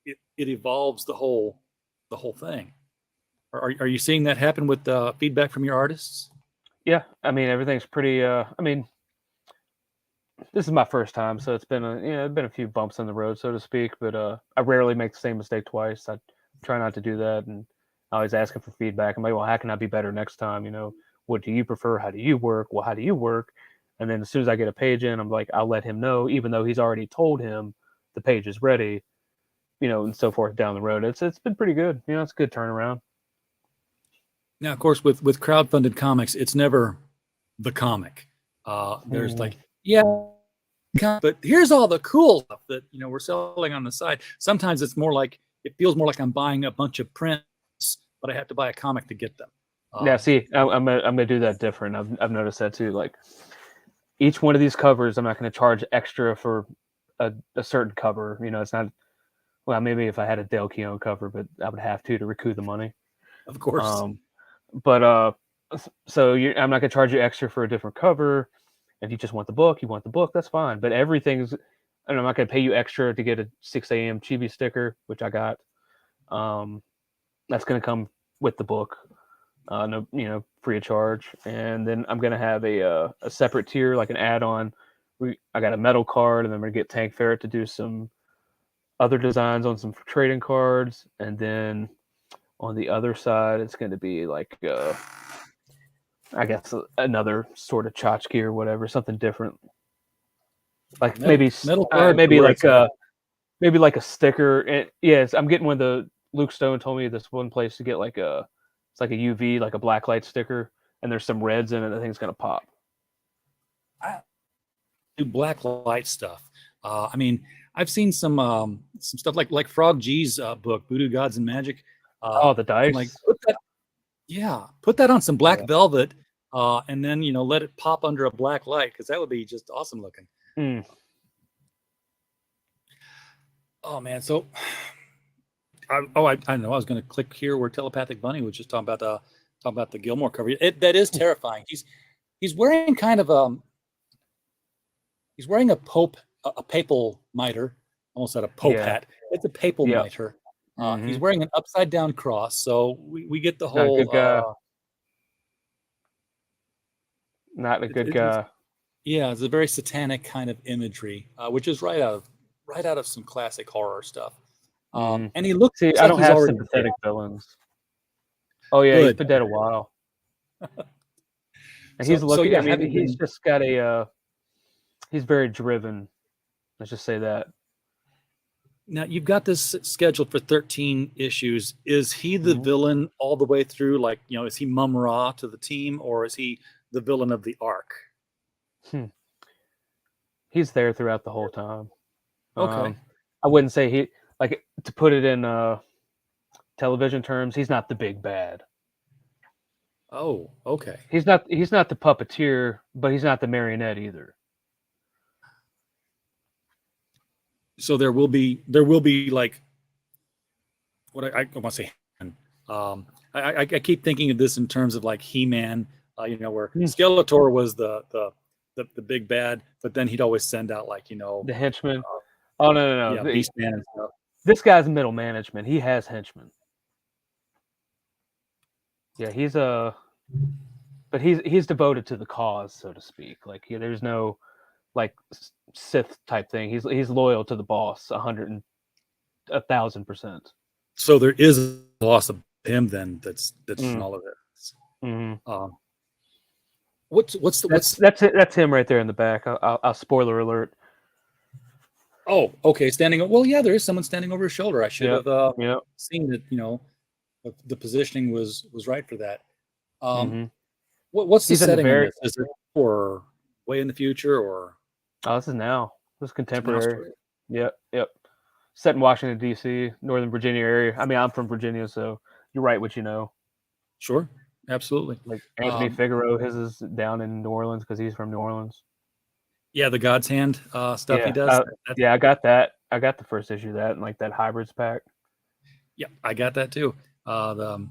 Speaker 5: it evolves the whole thing. Are you seeing that happen with feedback from your artists?
Speaker 6: Yeah, I mean everything's pretty. I mean, this is my first time, so it's been a few bumps in the road, so to speak. But I rarely make the same mistake twice. I try not to do that, and I always asking for feedback. I'm like, well, how can I be better next time? You know, what do you prefer? How do you work? Well, how do you work? And then as soon as I get a page in, I'm like, I'll let him know, even though he's already told him the page is ready, you know, and so forth down the road. It's been pretty good. You know, it's a good turnaround.
Speaker 5: Now, of course, with crowdfunded comics, it's never the comic. There's like, yeah, but here's all the cool stuff that we're selling on the side. Sometimes it's more like, it feels more like I'm buying a bunch of prints, but I have to buy a comic to get them.
Speaker 6: Yeah, see, I'm gonna do that different. I've noticed that too. Like each one of these covers, I'm not going to charge extra for a certain cover. You know, it's not. Well, maybe if I had a Dale Keown cover, but I would have to recoup the money.
Speaker 5: Of course.
Speaker 6: So I'm not going to charge you extra for a different cover. If you just want the book, that's fine. But everything's, and I'm not going to pay you extra to get a 6 a.m. Chibi sticker, which I got. That's going to come with the book, no, free of charge. And then I'm going to have a separate tier, like an add-on. I got a metal card, and then I'm going to get Tank Ferret to do some other designs on some trading cards. And then on the other side, it's going to be like, I guess another sort of tchotchke or whatever, something different. Like maybe like a sticker. And yes, I'm getting one of the Luke Stone told me this one place to get it's like a UV, like a blacklight sticker, and there's some reds in it. I think it's gonna pop.
Speaker 5: I do black light stuff. I mean, I've seen some stuff like Frog G's book, Voodoo Gods and Magic.
Speaker 6: The dice.
Speaker 5: Like put that on some black velvet, and then let it pop under a black light, because that would be just awesome looking. Oh man, so I know I was going to click here where Telepathic Bunny was just talking about the Gilmore cover. That is terrifying. He's wearing kind of he's wearing a papal mitre. Almost had a pope hat. It's a papal mitre. He's wearing an upside down cross, so we get the whole.
Speaker 6: Not a good guy.
Speaker 5: It's a very satanic kind of imagery, which is right out of some classic horror stuff. And he looks.
Speaker 6: See, I don't have sympathetic villains. Oh yeah, he's been dead a while. And he's looking. I mean, he's just got he's very driven. Let's just say that.
Speaker 5: Now you've got this scheduled for 13 issues. Is he the villain all the way through? Like, is he Mum Ra to the team, or is he the villain of the arc?
Speaker 6: He's there throughout the whole time.
Speaker 5: Okay.
Speaker 6: I wouldn't say to put it in television terms, he's not the big bad.
Speaker 5: Oh, okay.
Speaker 6: He's not the puppeteer, but he's not the marionette either.
Speaker 5: So there will be like what I want to say. I keep thinking of this in terms of like He-Man, where Skeletor was the big bad, but then he'd always send out the
Speaker 6: henchmen. Oh no!
Speaker 5: Yeah, Beastman and stuff.
Speaker 6: This guy's middle management. He has henchmen. Yeah, but he's devoted to the cause, so to speak. Like there's no like Sith type thing. He's loyal to the boss, 1,000%.
Speaker 5: So there is a boss of him then. That's in all of it.
Speaker 6: That's him right there in the back. I'll spoiler alert.
Speaker 5: Oh, okay. Well, yeah, there is someone standing over his shoulder. I should have seen that. The positioning was right for that. What's the setting on this? Is it for way in the future, or
Speaker 6: Oh, this is now. This is
Speaker 5: it's now
Speaker 6: contemporary.
Speaker 5: story?
Speaker 6: Yep. Set in Washington, D.C., Northern Virginia area. I mean, I'm from Virginia, so you're right what you know.
Speaker 5: Sure, absolutely.
Speaker 6: Like Anthony Figueroa, his is down in New Orleans because he's from New Orleans.
Speaker 5: Yeah, the God's Hand stuff he
Speaker 6: Yeah,
Speaker 5: does.
Speaker 6: I got that. I got the first issue of that and like that hybrids pack.
Speaker 5: Yeah, I got that too. The long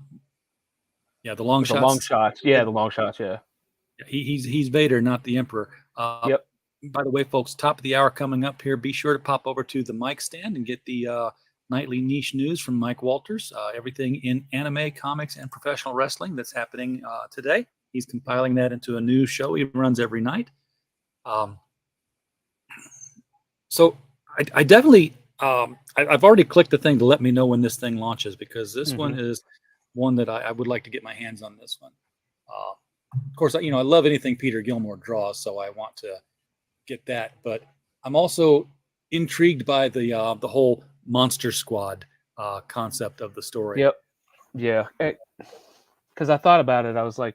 Speaker 6: The long
Speaker 5: shots.
Speaker 6: shots. Yeah, the long shots. Yeah.
Speaker 5: He's Vader, not the Emperor.
Speaker 6: Yep.
Speaker 5: By the way, folks, top of the hour coming up here. Be sure to pop over to the mic stand and get the nightly niche news from Mike Walters. Everything in anime, comics, and professional wrestling that's happening today. He's compiling that into a new show he runs every night. So I definitely, I've already clicked the thing to let me know when this thing launches, because this one is one that I would like to get my hands on this one. Of course, I love anything Peter Gilmore draws, so I want to get that. But I'm also intrigued by the whole Monster Squad concept of the story.
Speaker 6: Yep. Yeah. Because I thought about it, I was like,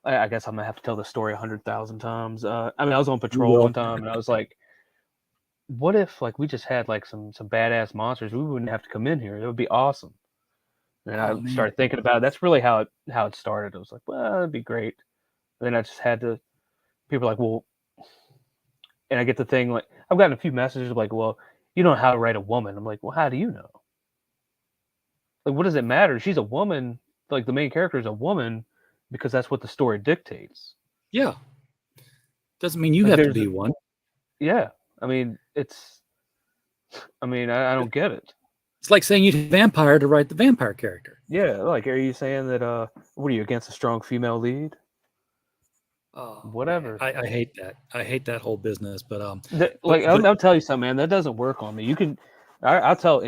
Speaker 6: I guess I'm gonna have to tell the story 100,000 times. I mean, I was on patrol one time, and I was like, what if like we just had like some badass monsters? We wouldn't have to come in here. It would be awesome. And I started thinking about it. That's really how it started. I was like, well, that'd be great. And then I just had to. People are like, well, and I get the thing like I've gotten a few messages like, well, you don't know how to write a woman. I'm like, well, how do you know? Like, what does it matter? She's a woman. Like the main character is a woman because that's what the story dictates.
Speaker 5: Yeah. Doesn't mean you have to be one.
Speaker 6: Yeah. I mean, I don't get it.
Speaker 5: It's like saying you'd vampire to write the vampire character.
Speaker 6: Yeah, like, are you saying that, what are you, against a strong female lead? Whatever.
Speaker 5: I hate that. I hate that whole business, but
Speaker 6: I'll tell you something, man, that doesn't work on me. You can, I'll tell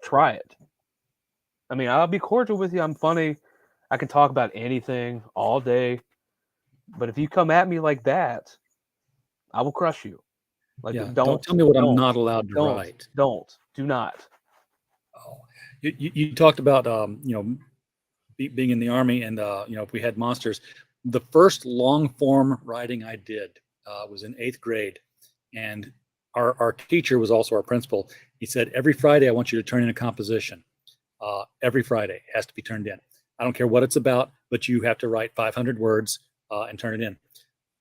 Speaker 6: try it. I mean, I'll be cordial with you. I'm funny. I can talk about anything all day, but if you come at me like that, I will crush you. Like,
Speaker 5: don't tell me what I'm not allowed to write.
Speaker 6: Do not.
Speaker 5: Oh, you talked about being in the Army, and if we had monsters. The first long form writing I did was in 8th grade, and our teacher was also our principal. He said, every Friday I want you to turn in a composition. Every Friday it has to be turned in. I don't care what it's about, but you have to write 500 words and turn it in.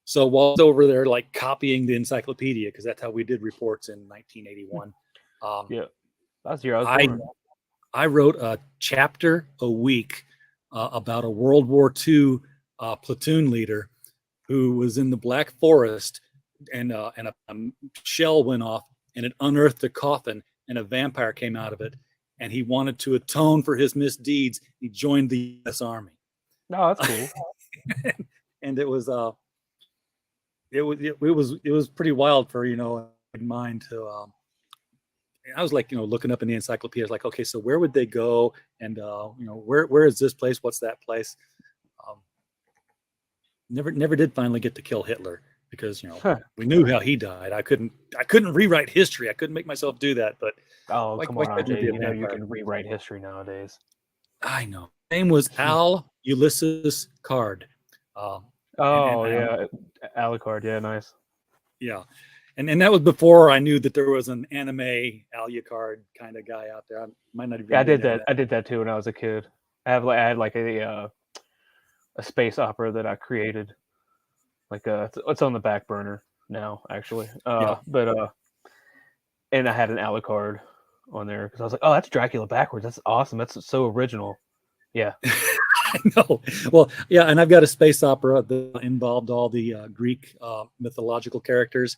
Speaker 5: So while I was over there, like copying the encyclopedia, because that's how we did reports in 1981.
Speaker 6: That's the year I was born.
Speaker 5: I wrote a chapter a week about a World War II platoon leader who was in the Black Forest, and a shell went off and it unearthed a coffin, and a vampire came out of it, and he wanted to atone for his misdeeds. He joined the U.S. Army.
Speaker 6: No, that's cool.
Speaker 5: And it was pretty wild for mind to. I was like looking up in the encyclopedia. I was like, okay, so where would they go, and where is this place? What's that place? Never did finally get to kill Hitler, because we knew how he died. I couldn't rewrite history. I couldn't make myself do that. But
Speaker 6: come on, Jay, you can rewrite history nowadays.
Speaker 5: I know. His name was Al Ulysses Card.
Speaker 6: Alucard, yeah, nice.
Speaker 5: Yeah, and that was before I knew that there was an anime Alucard kind of guy out there. I might not even.
Speaker 6: Yeah, I did that. I did that too when I was a kid. I had like a space opera that I created. Like it's on the back burner now, actually. But and I had an Alucard on there because I was like, oh, that's Dracula backwards. That's awesome. That's so original. Yeah.
Speaker 5: I know. Well, yeah, and I've got a space opera that involved all the Greek mythological characters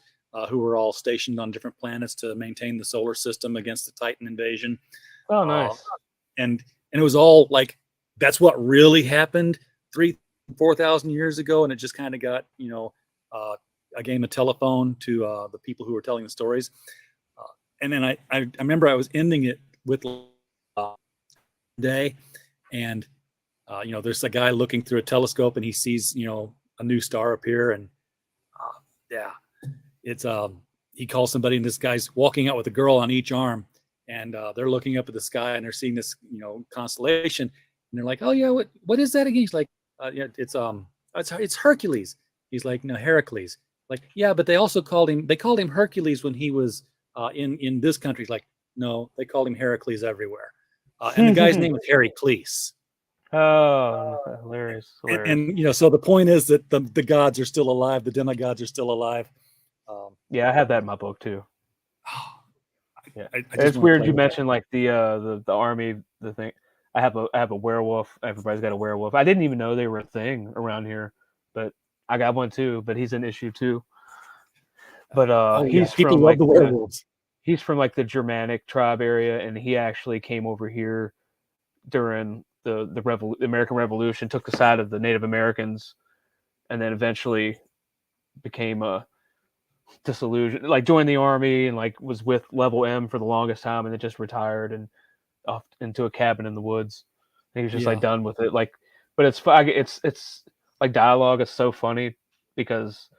Speaker 5: who were all stationed on different planets to maintain the solar system against the Titan invasion.
Speaker 6: Oh, nice.
Speaker 5: And it was all like, that's what really happened 4,000 years ago, and it just kind of got a game of telephone to the people who were telling the stories. And then I remember I was ending it with day, and there's a guy looking through a telescope, and he sees a new star appear, and it's he calls somebody, and this guy's walking out with a girl on each arm, and they're looking up at the sky, and they're seeing this constellation, and they're like, oh yeah, what is that again? He's like, it's Hercules. He's like, no, Heracles. Like, yeah, but they also called him. They called him Hercules when he was in this country. Like, no, they called him Heracles everywhere. And the guy's name was Heracles.
Speaker 6: Oh, hilarious! Hilarious.
Speaker 5: And so the point is that the gods are still alive. The demigods are still alive.
Speaker 6: Yeah, I have that in my book too.
Speaker 5: Yeah,
Speaker 6: Yeah,
Speaker 5: I just
Speaker 6: it's
Speaker 5: wanna
Speaker 6: weird
Speaker 5: play
Speaker 6: you
Speaker 5: with
Speaker 6: mentioned like the army, the thing. I have a werewolf. Everybody's got a werewolf. I didn't even know they were a thing around here, but I got one too. But he's an issue too. But
Speaker 5: Oh yeah,
Speaker 6: he's
Speaker 5: people
Speaker 6: from
Speaker 5: love
Speaker 6: like
Speaker 5: the werewolves.
Speaker 6: he's from like the Germanic tribe area, and he actually came over here during the American Revolution, took the side of the Native Americans, and then eventually became a disillusioned, like joined the army and like was with Level M for the longest time, and then just retired and off into a cabin in the woods. And he was just like
Speaker 5: Yeah.
Speaker 6: done with it. Like, but it's like dialogue is so funny because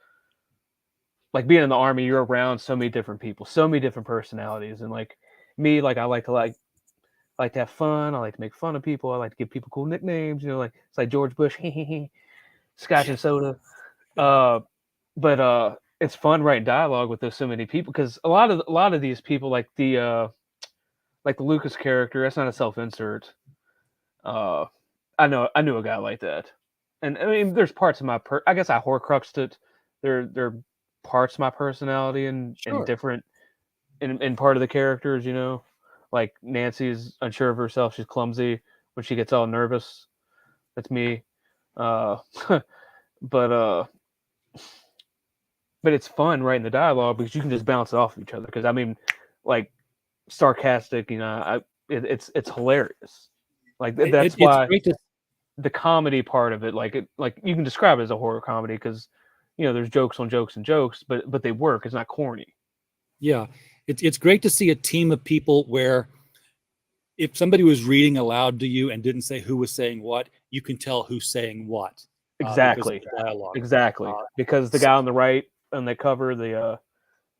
Speaker 6: like being in the army, you're around so many different people, so many different personalities, and like me, like I like to have fun. I like to make fun of people. I like to give people cool nicknames. Like it's like George Bush, Scotch and soda. But it's fun writing dialogue with those so many people because a lot of these people like the Lucas character. That's not a self insert. I knew a guy like that, and I mean, there's parts of I guess I Horcruxed it. There parts of my personality and
Speaker 5: Sure.
Speaker 6: different in part of the characters. Like Nancy's unsure of herself. She's clumsy when she gets all nervous. That's me. Uh, but it's fun writing the dialogue because you can just bounce it off of each other. Because I mean, like sarcastic, it's hilarious. Like that's why
Speaker 5: It's great to
Speaker 6: the comedy part of it, like you can describe it as a horror comedy because there's jokes on jokes and jokes, but they work. It's not corny.
Speaker 5: Yeah, it's great to see a team of people where if somebody was reading aloud to you and didn't say who was saying what, you can tell who's saying what.
Speaker 6: Exactly.
Speaker 5: Because of the dialogue.
Speaker 6: Exactly. Because the guy on the right on the cover, the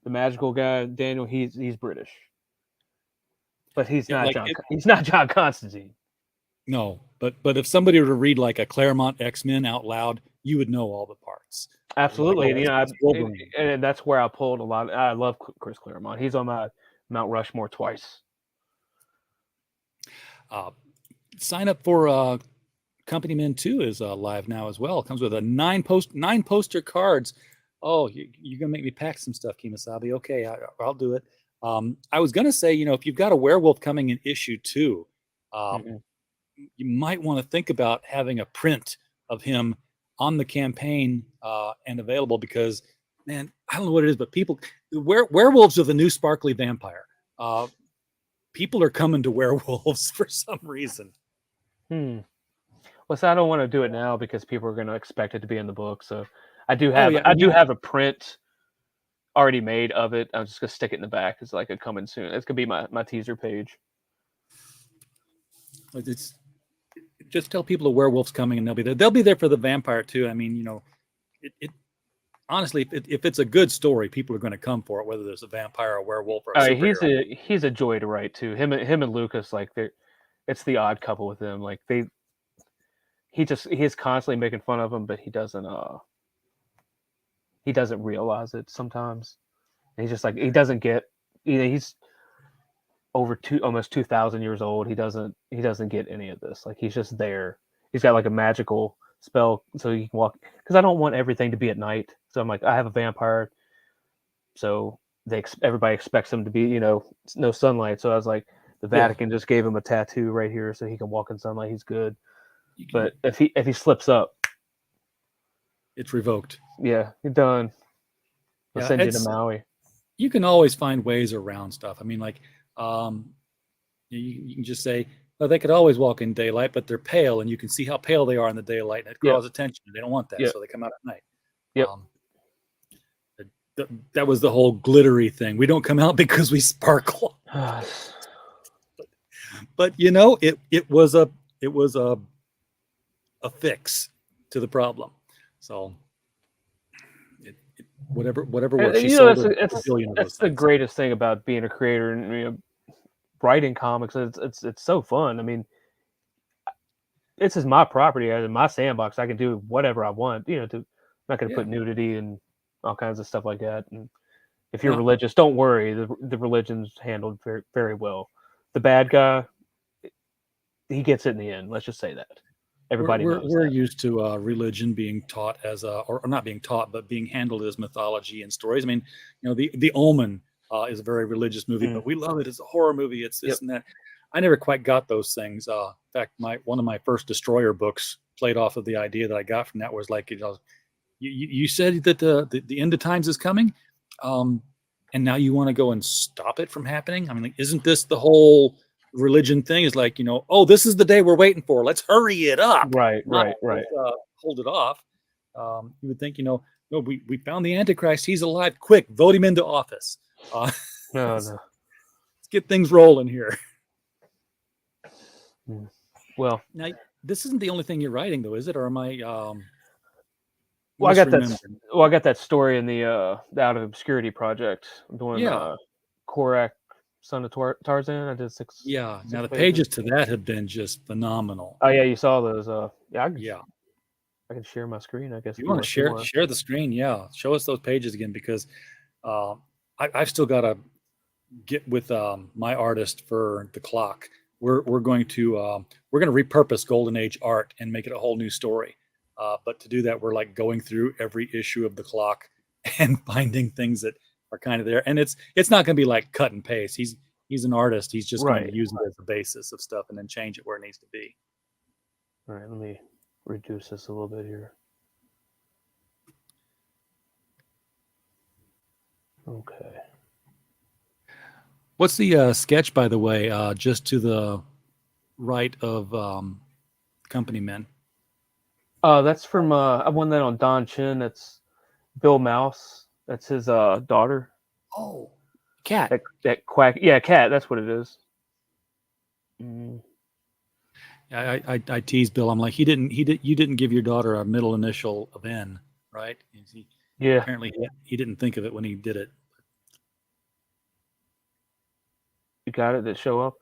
Speaker 6: magical guy, Daniel, he's British. But he's
Speaker 5: Yeah,
Speaker 6: not
Speaker 5: like
Speaker 6: he's not John Constantine.
Speaker 5: No, but if somebody were to read like a Claremont X-Men out loud, you would know all the parts.
Speaker 6: Absolutely.
Speaker 5: Like,
Speaker 6: And
Speaker 5: Wolverine.
Speaker 6: and that's where I pulled a lot. I love Chris Claremont. He's on my Mount Rushmore twice.
Speaker 5: Sign up for Company Men 2 is live now as well. It comes with a 9 poster cards. Oh, you're gonna make me pack some stuff, Kimasabi. Okay, I'll do it. I was gonna say, if you've got a werewolf coming in issue 2, you might want to think about having a print of him on the campaign and available because, man, I don't know what it is, but werewolves are the new sparkly vampire. People are coming to werewolves for some reason.
Speaker 6: Well, so I don't want to do it now because people are going to expect it to be in the book. So I do have have a print already made of it. I'm just going to stick it in the back. It's like a coming soon. It's going to be my teaser page.
Speaker 5: It's just tell people a werewolf's coming and they'll be there. They'll be there for the vampire too. I mean, honestly, if it's a good story, people are going to come for it, whether there's a vampire, a werewolf, or a superhero.
Speaker 6: He's a joy to write too. Him and Lucas, like it's the odd couple with them. Like he's constantly making fun of him, but he doesn't realize it sometimes. And he's just like he doesn't get. He's over almost 2,000 years old. He doesn't get any of this. Like he's just there. He's got like a magical spell so he can walk. Because I don't want everything to be at night. So I'm like, I have a vampire. So everybody expects him to be, no sunlight. So I was like, the Vatican just gave him a tattoo right here so he can walk in sunlight. He's good. But if he slips up,
Speaker 5: it's revoked.
Speaker 6: Yeah, you're done. They'll send you to Maui.
Speaker 5: You can always find ways around stuff. I mean, like, you can just say, well, they could always walk in daylight, but they're pale, and you can see how pale they are in the daylight, and it draws attention. They don't want that, so they come out at night.
Speaker 6: Yep.
Speaker 5: That was the whole glittery thing. We don't come out because we sparkle. But it was a fix to the problem. So whatever works.
Speaker 6: That's the greatest thing about being a creator and writing comics. It's so fun. I mean, this is my property, my sandbox. I can do whatever I want. I'm not going to put nudity and all kinds of stuff like that. And if you're
Speaker 5: Yeah.
Speaker 6: religious, don't worry. The religion's handled very, very well. The bad guy, he gets it in the end. Let's just say that. Everybody knows
Speaker 5: We're
Speaker 6: that.
Speaker 5: used to religion being taught as or not being taught, but being handled as mythology and stories. I mean, the Omen is a very religious movie, but we love it as a horror movie. It's this and that. I never quite got those things. In fact, one of my first Destroyer books played off of the idea that I got from that was like, you said that the end of times is coming, and now you want to go and stop it from happening. I mean, like, isn't this the whole religion thing? Is like, oh, this is the day we're waiting for. Let's hurry it up.
Speaker 6: Right.
Speaker 5: Hold it off. You would think, no, we found the Antichrist. He's alive. Quick, vote him into office.
Speaker 6: No.
Speaker 5: Let's get things rolling here.
Speaker 6: Well,
Speaker 5: Now, this isn't the only thing you're writing, though, is it? Or am I?
Speaker 6: I got that story in the Out of Obscurity project. I'm doing Korak, Son of Tarzan. I did six.
Speaker 5: Yeah. Now the pages to that have been just phenomenal.
Speaker 6: Oh yeah, you saw those. I can share my screen. I guess
Speaker 5: you want to share the screen. Yeah, show us those pages again, because I've still got to get with my artist for the clock. We're going to repurpose Golden Age art and make it a whole new story. But to do that, we're like going through every issue of the clock and finding things that are kind of there. And it's not going to be like cut and paste. He's an artist. He's just going to use it as the basis of stuff and then change it where it needs to be.
Speaker 6: All right, let me reduce this a little bit here. Okay.
Speaker 5: What's the sketch, by the way, just to the right of Company Men?
Speaker 6: That's from I won that on Don Chin. That's Bill Mouse. That's his daughter.
Speaker 5: Oh, Cat.
Speaker 6: That quack. Yeah, Cat. That's what it is.
Speaker 5: I tease Bill. I'm like, you didn't give your daughter a middle initial of N, right? Apparently he didn't think of it when he did it.
Speaker 6: You got it? That show up?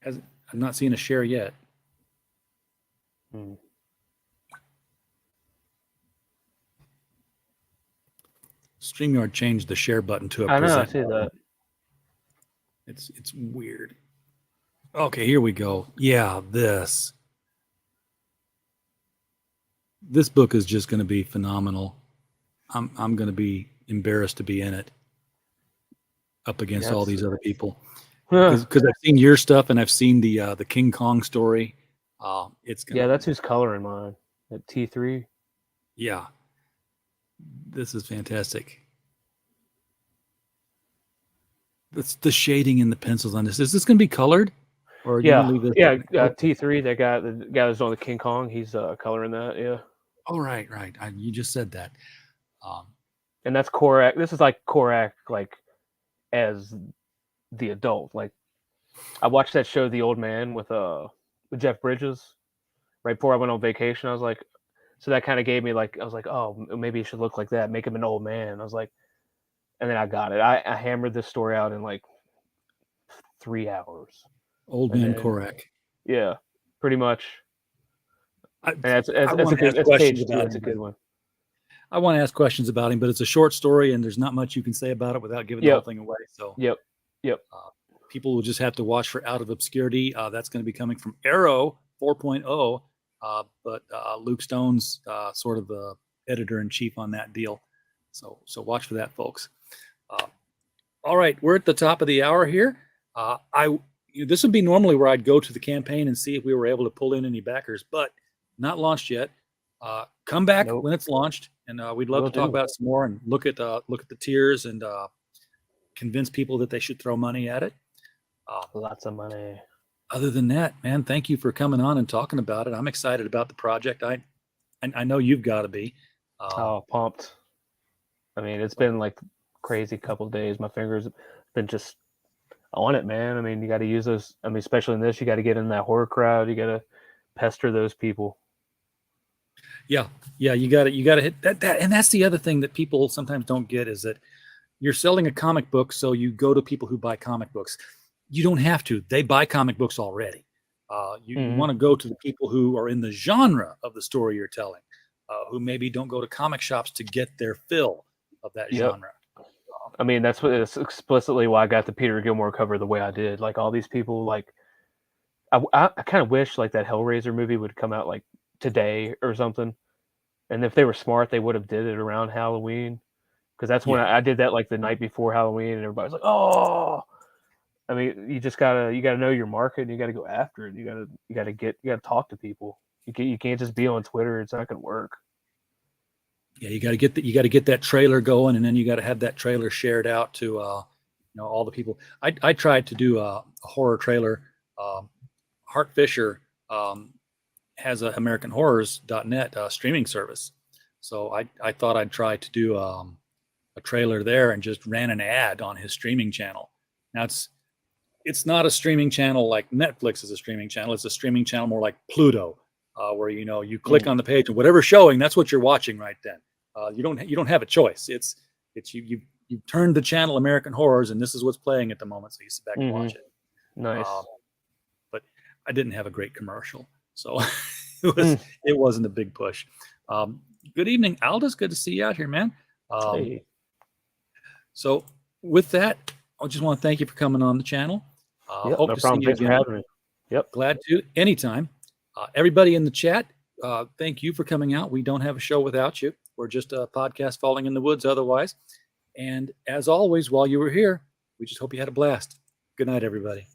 Speaker 5: I'm not seeing a share yet. StreamYard changed the share button to a present.
Speaker 6: I see that.
Speaker 5: It's weird. Okay, here we go. Yeah, this book is just going to be phenomenal. I'm going to be embarrassed to be in it, up against all these other people, because I've seen your stuff and I've seen the King Kong story.
Speaker 6: That's who's coloring mine at T3.
Speaker 5: Yeah, this is fantastic. That's the shading and the pencils on this. Is this going to be colored? Or
Speaker 6: T3. The guy that's on the King Kong. He's coloring that. Yeah.
Speaker 5: Oh, right. You just said that.
Speaker 6: And that's Korak. This is like Korak, like as the adult. Like I watched that show, The Old Man, with Jeff Bridges, right before I went on vacation. I was like, so that kind of gave me I was like, oh, maybe he should look like that, make him an old man. I was like, and then I got it. I hammered this story out in like 3 hours.
Speaker 5: Old Man Korak.
Speaker 6: Yeah, pretty much. That's a good one.
Speaker 5: I want to ask questions about him, but it's a short story, and there's not much you can say about it without giving the whole thing away. So, people will just have to watch for Out of Obscurity. That's going to be coming from Arrow 4.0, but Luke Stone's sort of the editor-in-chief on that deal. So watch for that, folks. All right, we're at the top of the hour here. This would be normally where I'd go to the campaign and see if we were able to pull in any backers, but not launched yet. Come back when it's launched, and we'd love to talk about it some more and look at the tiers and convince people that they should throw money at it.
Speaker 6: Lots of money.
Speaker 5: Other than that, man, thank you for coming on and talking about it. I'm excited about the project. I know you've got to be.
Speaker 6: Pumped. I mean, it's been like crazy couple of days. My fingers have been just on it, man. I mean, you got to use those. I mean, especially in this, you got to get in that horror crowd. You got to pester those people.
Speaker 5: Yeah, you got to hit that, and that's the other thing that people sometimes don't get is that you're selling a comic book, so you go to people who buy comic books. You don't have to; they buy comic books already. You want to go to the people who are in the genre of the story you're telling. who maybe don't go to comic shops to get their fill of that genre.
Speaker 6: I mean, that's explicitly why I got the Peter Gilmore cover the way I did. Like all these people, like I kind of wish like that Hellraiser movie would come out like today or something. And if they were smart, they would have did it around Halloween, because that's when I did that like the night before Halloween, and everybody's like, "Oh." I mean, you gotta know your market, and you gotta go after it. You gotta talk to people. You can't just be on Twitter. It's not gonna work.
Speaker 5: Yeah, you got to get that trailer going, and then you got to have that trailer shared out to all the people. I tried to do a horror trailer. Hart Fisher has a AmericanHorrors.net streaming service, so I thought I'd try to do a trailer there, and just ran an ad on his streaming channel. Now it's not a streaming channel like Netflix is a streaming channel. It's a streaming channel more like Pluto, where you click on the page and whatever's showing, that's what you're watching right then. You don't have a choice. It's you turned the channel American Horrors, and this is what's playing at the moment, so you sit back and watch it.
Speaker 6: Nice.
Speaker 5: But I didn't have a great commercial, so it wasn't a big push. Good evening, Aldous. Good to see you out here, man.
Speaker 6: Hey.
Speaker 5: So with that, I just want to thank you for coming on the channel. Hope
Speaker 6: no
Speaker 5: to
Speaker 6: problem.
Speaker 5: see you
Speaker 6: Thanks for
Speaker 5: again.
Speaker 6: having me. Yep.
Speaker 5: Glad to, anytime. Everybody in the chat, thank you for coming out. We don't have a show without you. We're just a podcast falling in the woods otherwise. And as always, while you were here, we just hope you had a blast. Good night, everybody.